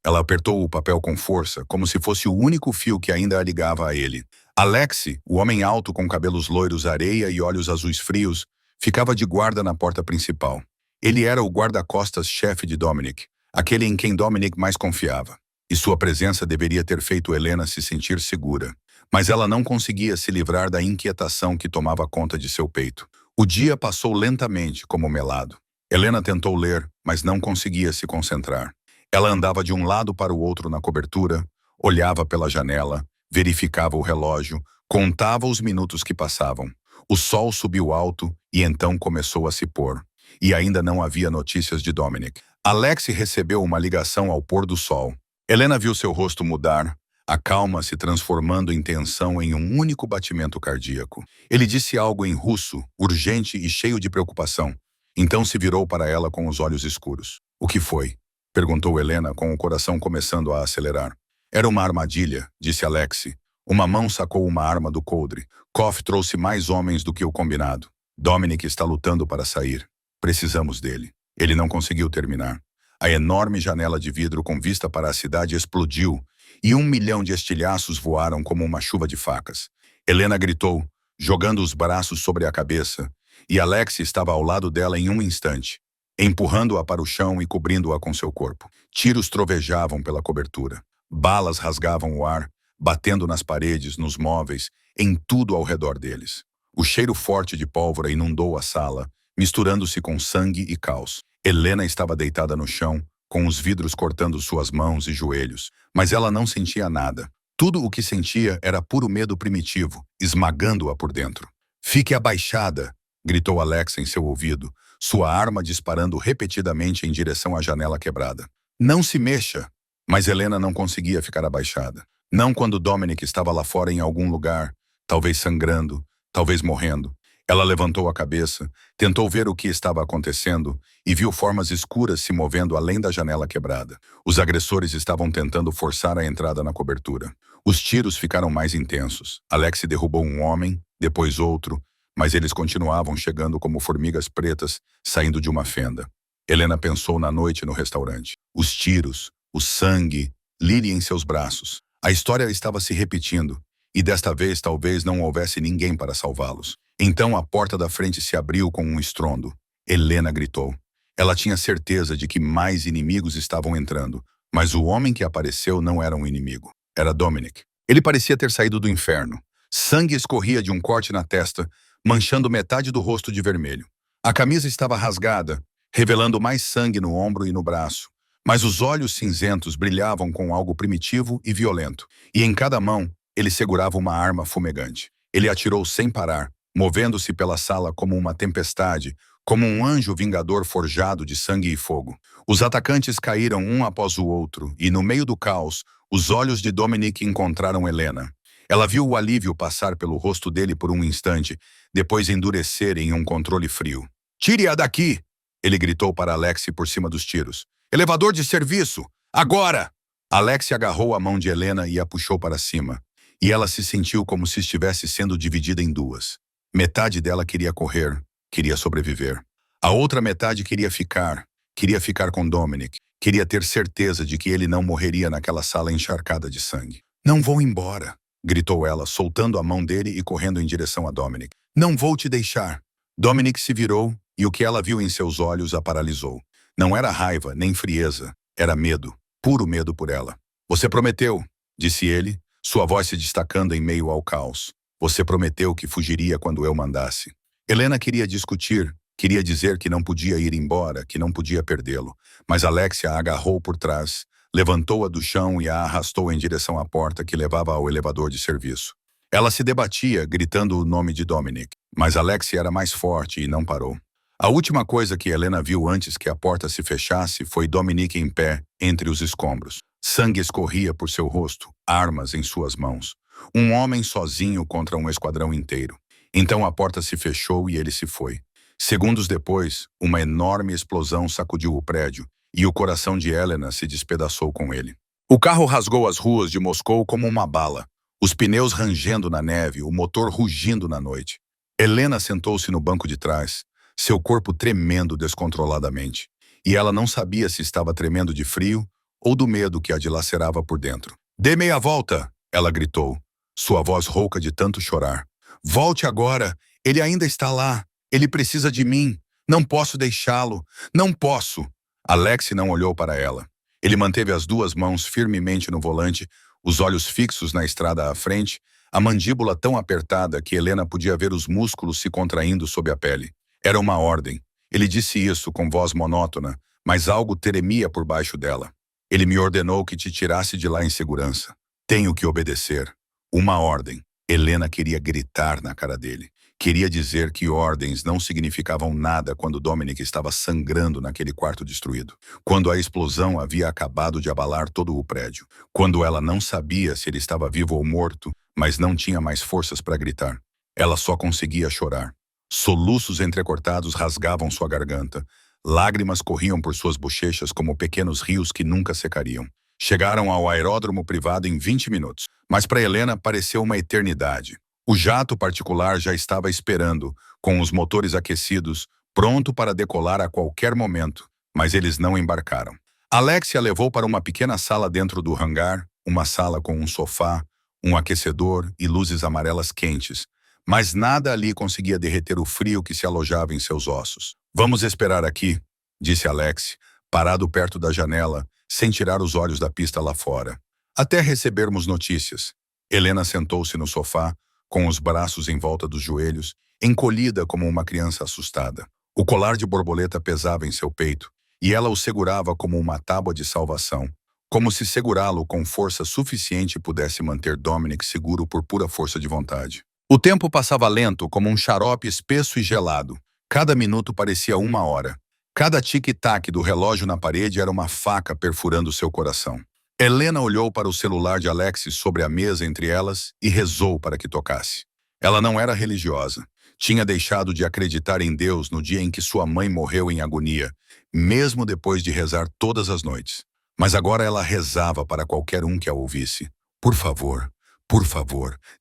Ela apertou o papel com força, como se fosse o único fio que ainda a ligava a ele. Alex, o homem alto com cabelos loiros areia e olhos azuis frios, ficava de guarda na porta principal. Ele era o guarda-costas-chefe de Dominic, aquele em quem Dominic mais confiava. E sua presença deveria ter feito Helena se sentir segura. Mas ela não conseguia se livrar da inquietação que tomava conta de seu peito. O dia passou lentamente, como melado. Helena tentou ler, mas não conseguia se concentrar. Ela andava de um lado para o outro na cobertura, olhava pela janela, verificava o relógio, contava os minutos que passavam. O sol subiu alto e então começou a se pôr. E ainda não havia notícias de Dominic. Alex recebeu uma ligação ao pôr do sol. Helena viu seu rosto mudar, a calma se transformando em tensão em um único batimento cardíaco. Ele disse algo em russo, urgente e cheio de preocupação. Então se virou para ela com os olhos escuros. O que foi? Perguntou Helena com o coração começando a acelerar. Era uma armadilha, disse Alex. Uma mão sacou uma arma do coldre. Koff trouxe mais homens do que o combinado. Dominic está lutando para sair. Precisamos dele. Ele não conseguiu terminar. A enorme janela de vidro com vista para a cidade explodiu e 1 milhão de estilhaços voaram como uma chuva de facas. Helena gritou, jogando os braços sobre a cabeça, e Alex estava ao lado dela em um instante, empurrando-a para o chão e cobrindo-a com seu corpo. Tiros trovejavam pela cobertura. Balas rasgavam o ar, batendo nas paredes, nos móveis, em tudo ao redor deles. O cheiro forte de pólvora inundou a sala, misturando-se com sangue e caos. Helena estava deitada no chão, com os vidros cortando suas mãos e joelhos, mas ela não sentia nada. Tudo o que sentia era puro medo primitivo, esmagando-a por dentro. "Fique abaixada", gritou Alex em seu ouvido, sua arma disparando repetidamente em direção à janela quebrada. "Não se mexa!" Mas Helena não conseguia ficar abaixada. Não quando Dominic estava lá fora em algum lugar, talvez sangrando, talvez morrendo. Ela levantou a cabeça, tentou ver o que estava acontecendo e viu formas escuras se movendo além da janela quebrada. Os agressores estavam tentando forçar a entrada na cobertura. Os tiros ficaram mais intensos. Alex derrubou um homem, depois outro, mas eles continuavam chegando como formigas pretas saindo de uma fenda. Helena pensou na noite no restaurante. Os tiros, o sangue, Lily em seus braços. A história estava se repetindo, e desta vez talvez não houvesse ninguém para salvá-los. Então a porta da frente se abriu com um estrondo. Helena gritou. Ela tinha certeza de que mais inimigos estavam entrando, mas o homem que apareceu não era um inimigo. Era Dominic. Ele parecia ter saído do inferno. Sangue escorria de um corte na testa, manchando metade do rosto de vermelho. A camisa estava rasgada, revelando mais sangue no ombro e no braço. Mas os olhos cinzentos brilhavam com algo primitivo e violento, e em cada mão ele segurava uma arma fumegante. Ele atirou sem parar, movendo-se pela sala como uma tempestade, como um anjo vingador forjado de sangue e fogo. Os atacantes caíram um após o outro, e no meio do caos, os olhos de Dominic encontraram Helena. Ela viu o alívio passar pelo rosto dele por um instante, depois endurecer em um controle frio. "Tire-a daqui!" Ele gritou para Alex por cima dos tiros. "Elevador de serviço! Agora!" Alex agarrou a mão de Helena e a puxou para cima. E ela se sentiu como se estivesse sendo dividida em duas. Metade dela queria correr, queria sobreviver. A outra metade queria ficar com Dominic, queria ter certeza de que ele não morreria naquela sala encharcada de sangue. "Não vou embora!" gritou ela, soltando a mão dele e correndo em direção a Dominic. "Não vou te deixar!" Dominic se virou e o que ela viu em seus olhos a paralisou. Não era raiva, nem frieza. Era medo. Puro medo por ela. "Você prometeu", disse ele, sua voz se destacando em meio ao caos. "Você prometeu que fugiria quando eu mandasse." Helena queria discutir, queria dizer que não podia ir embora, que não podia perdê-lo. Mas Alexia a agarrou por trás, levantou-a do chão e a arrastou em direção à porta que levava ao elevador de serviço. Ela se debatia, gritando o nome de Dominic, mas Alexia era mais forte e não parou. A última coisa que Helena viu antes que a porta se fechasse foi Dominic em pé, entre os escombros. Sangue escorria por seu rosto, armas em suas mãos. Um homem sozinho contra um esquadrão inteiro. Então a porta se fechou e ele se foi. Segundos depois, uma enorme explosão sacudiu o prédio, e o coração de Helena se despedaçou com ele. O carro rasgou as ruas de Moscou como uma bala, os pneus rangendo na neve, o motor rugindo na noite. Helena sentou-se no banco de trás, seu corpo tremendo descontroladamente, e ela não sabia se estava tremendo de frio ou do medo que a dilacerava por dentro. "Dê meia volta!" ela gritou, sua voz rouca de tanto chorar. "Volte agora! Ele ainda está lá! Ele precisa de mim! Não posso deixá-lo! Não posso!" Alex não olhou para ela. Ele manteve as duas mãos firmemente no volante, os olhos fixos na estrada à frente, a mandíbula tão apertada que Helena podia ver os músculos se contraindo sob a pele. Era uma ordem. Ele disse isso com voz monótona, mas algo tremia por baixo dela. "Ele me ordenou que te tirasse de lá em segurança. Tenho que obedecer." Uma ordem. Helena queria gritar na cara dele. Queria dizer que ordens não significavam nada quando Dominic estava sangrando naquele quarto destruído. Quando a explosão havia acabado de abalar todo o prédio. Quando ela não sabia se ele estava vivo ou morto, mas não tinha mais forças para gritar. Ela só conseguia chorar. Soluços entrecortados rasgavam sua garganta. Lágrimas corriam por suas bochechas como pequenos rios que nunca secariam. Chegaram ao aeródromo privado em 20 minutos, mas para Helena pareceu uma eternidade. O jato particular já estava esperando, com os motores aquecidos, pronto para decolar a qualquer momento, mas eles não embarcaram. Alexia levou para uma pequena sala dentro do hangar, uma sala com um sofá, um aquecedor e luzes amarelas quentes, mas nada ali conseguia derreter o frio que se alojava em seus ossos. "Vamos esperar aqui", disse Alex, parado perto da janela, sem tirar os olhos da pista lá fora. "Até recebermos notícias." Helena sentou-se no sofá, com os braços em volta dos joelhos, encolhida como uma criança assustada. O colar de borboleta pesava em seu peito, e ela o segurava como uma tábua de salvação, como se segurá-lo com força suficiente pudesse manter Dominic seguro por pura força de vontade. O tempo passava lento, como um xarope espesso e gelado. Cada minuto parecia uma hora. Cada tic-tac do relógio na parede era uma faca perfurando seu coração. Helena olhou para o celular de Alexis sobre a mesa entre elas e rezou para que tocasse. Ela não era religiosa. Tinha deixado de acreditar em Deus no dia em que sua mãe morreu em agonia, mesmo depois de rezar todas as noites. Mas agora ela rezava para qualquer um que a ouvisse. Por favor,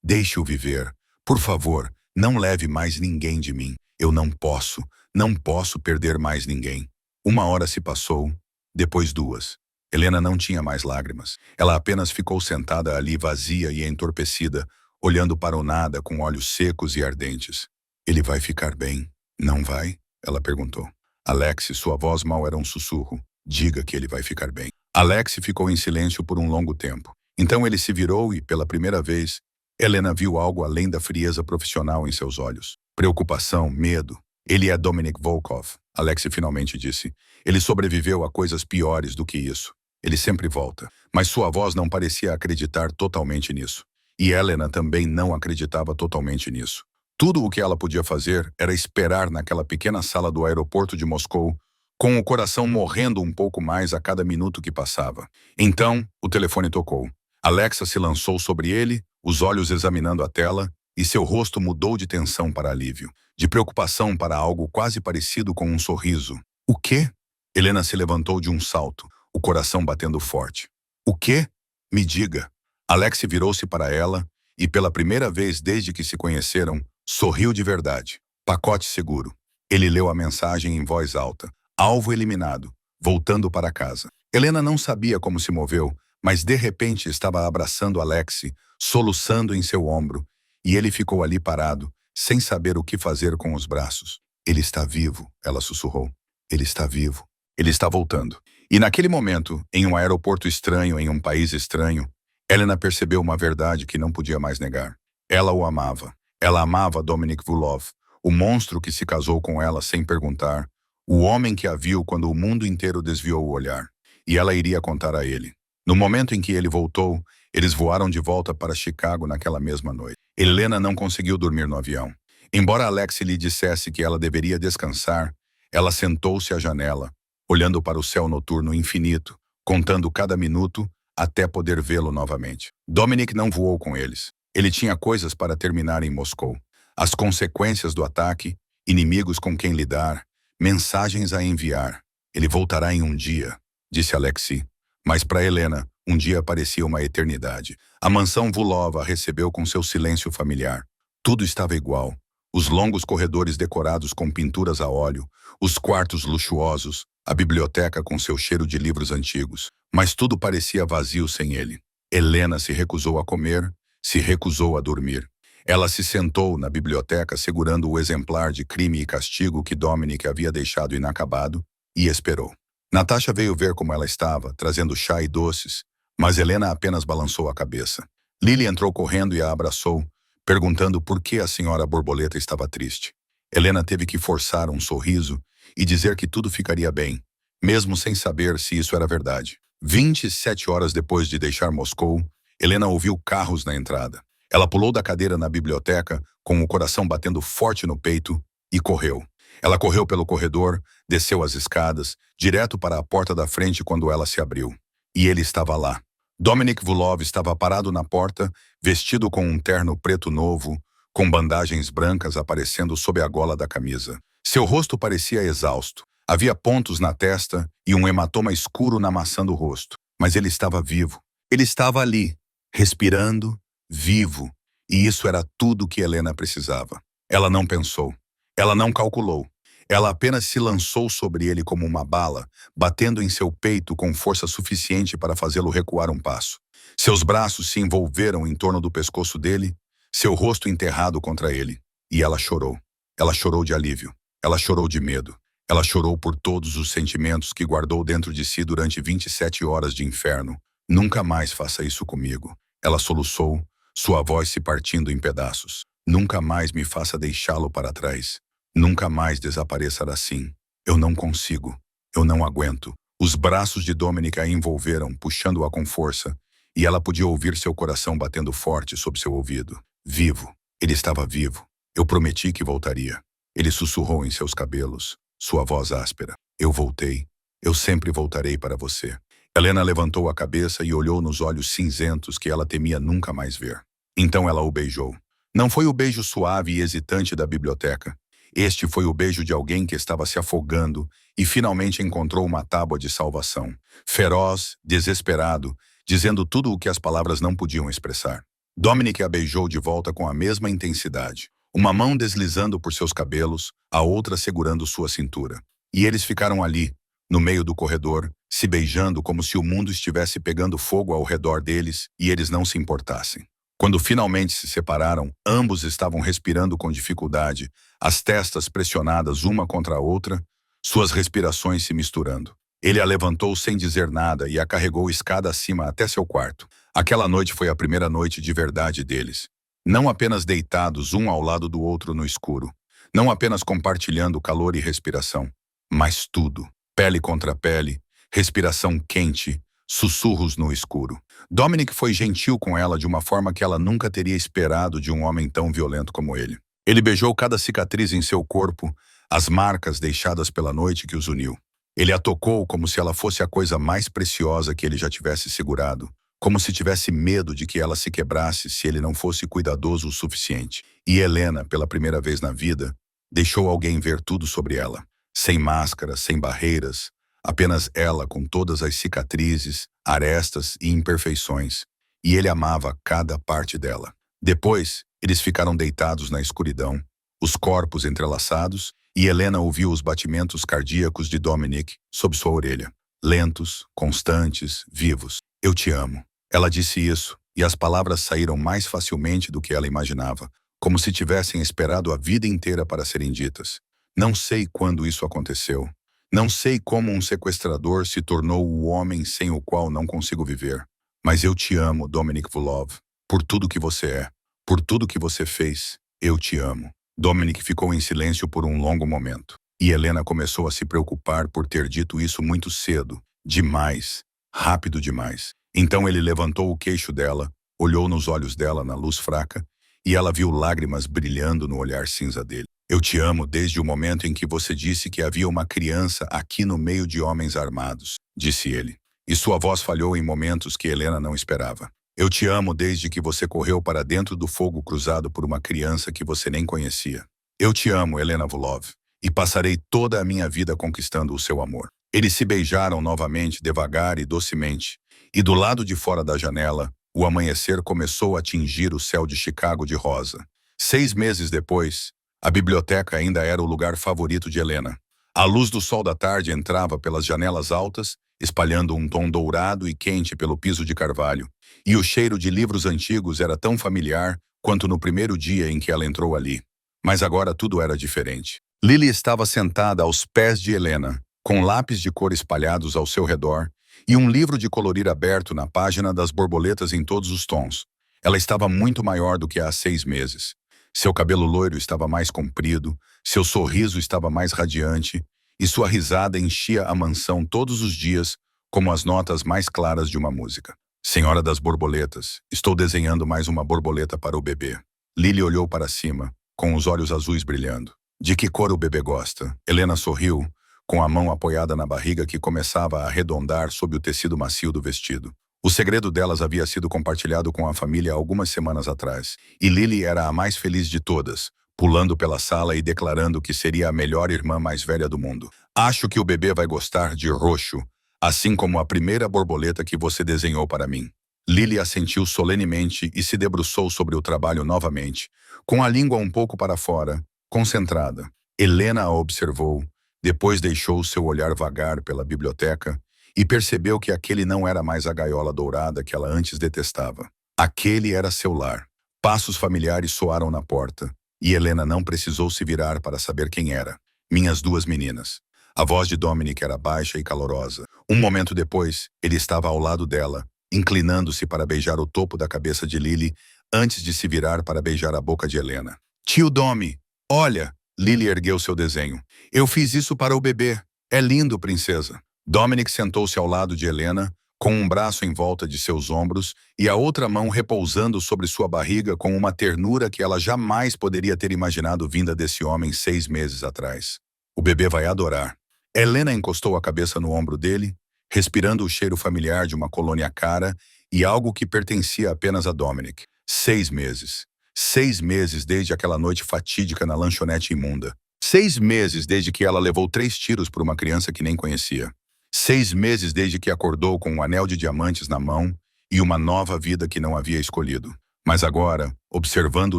deixe-o viver. Por favor, não leve mais ninguém de mim. Eu não posso perder mais ninguém. 1 hora se passou, depois 2. Helena não tinha mais lágrimas. Ela apenas ficou sentada ali vazia e entorpecida, olhando para o nada com olhos secos e ardentes. Ele vai ficar bem, não vai? Ela perguntou. Alex, sua voz mal era um sussurro. Diga que ele vai ficar bem. Alex ficou em silêncio por um longo tempo. Então ele se virou e, pela primeira vez, Helena viu algo além da frieza profissional em seus olhos. Preocupação, medo. Ele é Dominic Volkov, Alex finalmente disse. Ele sobreviveu a coisas piores do que isso. Ele sempre volta. Mas sua voz não parecia acreditar totalmente nisso. E Helena também não acreditava totalmente nisso. Tudo o que ela podia fazer era esperar naquela pequena sala do aeroporto de Moscou, com o coração morrendo um pouco mais a cada minuto que passava. Então, o telefone tocou. Alexa se lançou sobre ele, os olhos examinando a tela, e seu rosto mudou de tensão para alívio, de preocupação para algo quase parecido com um sorriso. O quê? Helena se levantou de um salto, o coração batendo forte. O quê? Me diga. Alex virou-se para ela e, pela primeira vez desde que se conheceram, sorriu de verdade. Pacote seguro. Ele leu a mensagem em voz alta. Alvo eliminado. Voltando para casa. Helena não sabia como se moveu, mas de repente estava abraçando Alex, soluçando em seu ombro, e ele ficou ali parado, sem saber o que fazer com os braços. Ele está vivo, ela sussurrou. Ele está vivo. Ele está voltando. E naquele momento, em um aeroporto estranho, em um país estranho, Helena percebeu uma verdade que não podia mais negar. Ela o amava. Ela amava Dominic Volkov, o monstro que se casou com ela sem perguntar, o homem que a viu quando o mundo inteiro desviou o olhar. E ela iria contar a ele. No momento em que ele voltou, eles voaram de volta para Chicago naquela mesma noite. Helena não conseguiu dormir no avião. Embora Alex lhe dissesse que ela deveria descansar, ela sentou-se à janela, olhando para o céu noturno infinito, contando cada minuto até poder vê-lo novamente. Dominic não voou com eles. Ele tinha coisas para terminar em Moscou. As consequências do ataque, inimigos com quem lidar, mensagens a enviar. Ele voltará em um dia, disse Alexei. Mas para Helena, um dia parecia uma eternidade. A mansão Volkov a recebeu com seu silêncio familiar. Tudo estava igual. Os longos corredores decorados com pinturas a óleo, os quartos luxuosos, a biblioteca com seu cheiro de livros antigos. Mas tudo parecia vazio sem ele. Helena se recusou a comer, se recusou a dormir. Ela se sentou na biblioteca segurando o exemplar de Crime e Castigo que Dominic havia deixado inacabado e esperou. Natasha veio ver como ela estava, trazendo chá e doces, mas Helena apenas balançou a cabeça. Lily entrou correndo e a abraçou, perguntando por que a senhora borboleta estava triste. Helena teve que forçar um sorriso e dizer que tudo ficaria bem, mesmo sem saber se isso era verdade. 27 horas depois de deixar Moscou, Helena ouviu carros na entrada. Ela pulou da cadeira na biblioteca, com o coração batendo forte no peito, e correu. Ela correu pelo corredor, desceu as escadas, direto para a porta da frente quando ela se abriu. E ele estava lá. Dominic Volkov estava parado na porta, vestido com um terno preto novo, com bandagens brancas aparecendo sob a gola da camisa. Seu rosto parecia exausto. Havia pontos na testa e um hematoma escuro na maçã do rosto. Mas ele estava vivo. Ele estava ali, respirando, vivo. E isso era tudo que Helena precisava. Ela não pensou. Ela não calculou. Ela apenas se lançou sobre ele como uma bala, batendo em seu peito com força suficiente para fazê-lo recuar um passo. Seus braços se envolveram em torno do pescoço dele, seu rosto enterrado contra ele. E ela chorou. Ela chorou de alívio. Ela chorou de medo. Ela chorou por todos os sentimentos que guardou dentro de si durante 27 horas de inferno. Nunca mais faça isso comigo. Ela soluçou, sua voz se partindo em pedaços. Nunca mais me faça deixá-lo para trás. Nunca mais desapareça assim. Eu não consigo. Eu não aguento. Os braços de Dominic a envolveram, puxando-a com força, e ela podia ouvir seu coração batendo forte sob seu ouvido. Vivo. Ele estava vivo. Eu prometi que voltaria. Ele sussurrou em seus cabelos, sua voz áspera. Eu voltei. Eu sempre voltarei para você. Helena levantou a cabeça e olhou nos olhos cinzentos que ela temia nunca mais ver. Então ela o beijou. Não foi o beijo suave e hesitante da biblioteca. Este foi o beijo de alguém que estava se afogando e finalmente encontrou uma tábua de salvação. Feroz, desesperado, dizendo tudo o que as palavras não podiam expressar. Dominic a beijou de volta com a mesma intensidade. Uma mão deslizando por seus cabelos, a outra segurando sua cintura. E eles ficaram ali, no meio do corredor, se beijando como se o mundo estivesse pegando fogo ao redor deles e eles não se importassem. Quando finalmente se separaram, ambos estavam respirando com dificuldade, as testas pressionadas uma contra a outra, suas respirações se misturando. Ele a levantou sem dizer nada e a carregou escada acima até seu quarto. Aquela noite foi a primeira noite de verdade deles. Não apenas deitados um ao lado do outro no escuro. Não apenas compartilhando calor e respiração. Mas tudo. Pele contra pele, respiração quente, sussurros no escuro. Dominic foi gentil com ela de uma forma que ela nunca teria esperado de um homem tão violento como ele. Ele beijou cada cicatriz em seu corpo, as marcas deixadas pela noite que os uniu. Ele a tocou como se ela fosse a coisa mais preciosa que ele já tivesse segurado, como se tivesse medo de que ela se quebrasse se ele não fosse cuidadoso o suficiente. E Helena, pela primeira vez na vida, deixou alguém ver tudo sobre ela. Sem máscara, sem barreiras, apenas ela com todas as cicatrizes, arestas e imperfeições. E ele amava cada parte dela. Depois, eles ficaram deitados na escuridão, os corpos entrelaçados, e Helena ouviu os batimentos cardíacos de Dominic sob sua orelha. Lentos, constantes, vivos. Eu te amo. Ela disse isso, e as palavras saíram mais facilmente do que ela imaginava, como se tivessem esperado a vida inteira para serem ditas. Não sei quando isso aconteceu. Não sei como um sequestrador se tornou o homem sem o qual não consigo viver. Mas eu te amo, Dominic Vulov, por tudo que você é, por tudo que você fez. Eu te amo. Dominic ficou em silêncio por um longo momento. E Helena começou a se preocupar por ter dito isso muito cedo. Demais. Rápido demais. Então ele levantou o queixo dela, olhou nos olhos dela na luz fraca, e ela viu lágrimas brilhando no olhar cinza dele. Eu te amo desde o momento em que você disse que havia uma criança aqui no meio de homens armados, disse ele. E sua voz falhou em momentos que Helena não esperava. Eu te amo desde que você correu para dentro do fogo cruzado por uma criança que você nem conhecia. Eu te amo, Helena Vulov, e passarei toda a minha vida conquistando o seu amor. Eles se beijaram novamente, devagar e docemente, e do lado de fora da janela, o amanhecer começou a tingir o céu de Chicago de rosa. 6 meses depois, a biblioteca ainda era o lugar favorito de Helena. A luz do sol da tarde entrava pelas janelas altas, espalhando um tom dourado e quente pelo piso de carvalho, e o cheiro de livros antigos era tão familiar quanto no primeiro dia em que ela entrou ali. Mas agora tudo era diferente. Lily estava sentada aos pés de Helena, com lápis de cor espalhados ao seu redor e um livro de colorir aberto na página das borboletas em todos os tons. Ela estava muito maior do que há 6 meses. Seu cabelo loiro estava mais comprido, seu sorriso estava mais radiante, e sua risada enchia a mansão todos os dias como as notas mais claras de uma música. Senhora das borboletas, estou desenhando mais uma borboleta para o bebê. Lily olhou para cima, com os olhos azuis brilhando. De que cor o bebê gosta? Helena sorriu, com a mão apoiada na barriga que começava a arredondar sob o tecido macio do vestido. O segredo delas havia sido compartilhado com a família algumas semanas atrás, e Lily era a mais feliz de todas, pulando pela sala e declarando que seria a melhor irmã mais velha do mundo. Acho que o bebê vai gostar de roxo, assim como a primeira borboleta que você desenhou para mim. Lily assentiu solenemente e se debruçou sobre o trabalho novamente, com a língua um pouco para fora, concentrada. Helena a observou, depois deixou seu olhar vagar pela biblioteca e percebeu que aquele não era mais a gaiola dourada que ela antes detestava. Aquele era seu lar. Passos familiares soaram na porta, e Helena não precisou se virar para saber quem era. Minhas 2 meninas. A voz de Dominic era baixa e calorosa. Um momento depois, ele estava ao lado dela, inclinando-se para beijar o topo da cabeça de Lily, antes de se virar para beijar a boca de Helena. Tio Domi, olha! Lily ergueu seu desenho. Eu fiz isso para o bebê. É lindo, princesa. Dominic sentou-se ao lado de Helena, com um braço em volta de seus ombros e a outra mão repousando sobre sua barriga com uma ternura que ela jamais poderia ter imaginado vinda desse homem 6 meses atrás. O bebê vai adorar. Helena encostou a cabeça no ombro dele, respirando o cheiro familiar de uma colônia cara e algo que pertencia apenas a Dominic. 6 meses. 6 meses desde aquela noite fatídica na lanchonete imunda. 6 meses desde que ela levou 3 tiros por uma criança que nem conhecia. 6 meses desde que acordou com um anel de diamantes na mão e uma nova vida que não havia escolhido. Mas agora, observando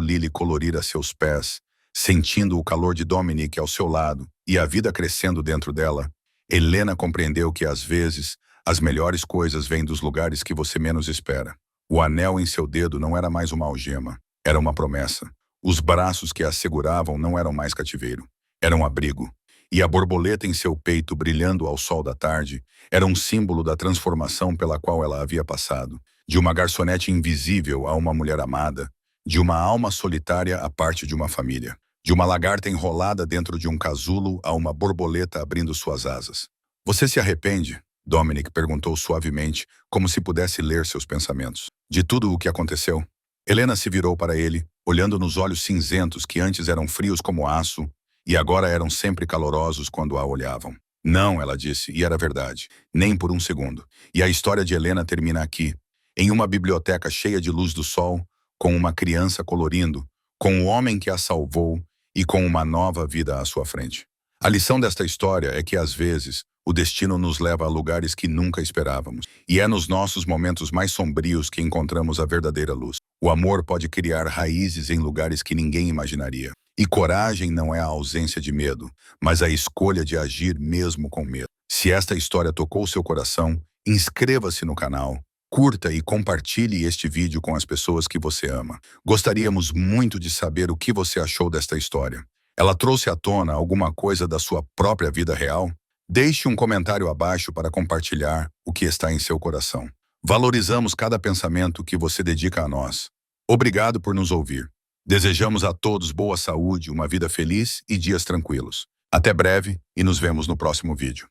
Lily colorir a seus pés, sentindo o calor de Dominic ao seu lado e a vida crescendo dentro dela, Helena compreendeu que às vezes as melhores coisas vêm dos lugares que você menos espera. O anel em seu dedo não era mais uma algema, era uma promessa. Os braços que a seguravam não eram mais cativeiro, eram abrigo. E a borboleta em seu peito brilhando ao sol da tarde era um símbolo da transformação pela qual ela havia passado, de uma garçonete invisível a uma mulher amada, de uma alma solitária à parte de uma família, de uma lagarta enrolada dentro de um casulo a uma borboleta abrindo suas asas. Você se arrepende? Dominic perguntou suavemente, como se pudesse ler seus pensamentos. De tudo o que aconteceu? Helena se virou para ele, olhando nos olhos cinzentos que antes eram frios como aço, e agora eram sempre calorosos quando a olhavam. Não, ela disse, e era verdade. Nem por um segundo. E a história de Helena termina aqui, em uma biblioteca cheia de luz do sol, com uma criança colorindo, com o homem que a salvou e com uma nova vida à sua frente. A lição desta história é que, às vezes, o destino nos leva a lugares que nunca esperávamos. E é nos nossos momentos mais sombrios que encontramos a verdadeira luz. O amor pode criar raízes em lugares que ninguém imaginaria. E coragem não é a ausência de medo, mas a escolha de agir mesmo com medo. Se esta história tocou seu coração, inscreva-se no canal, curta e compartilhe este vídeo com as pessoas que você ama. Gostaríamos muito de saber o que você achou desta história. Ela trouxe à tona alguma coisa da sua própria vida real? Deixe um comentário abaixo para compartilhar o que está em seu coração. Valorizamos cada pensamento que você dedica a nós. Obrigado por nos ouvir. Desejamos a todos boa saúde, uma vida feliz e dias tranquilos. Até breve e nos vemos no próximo vídeo.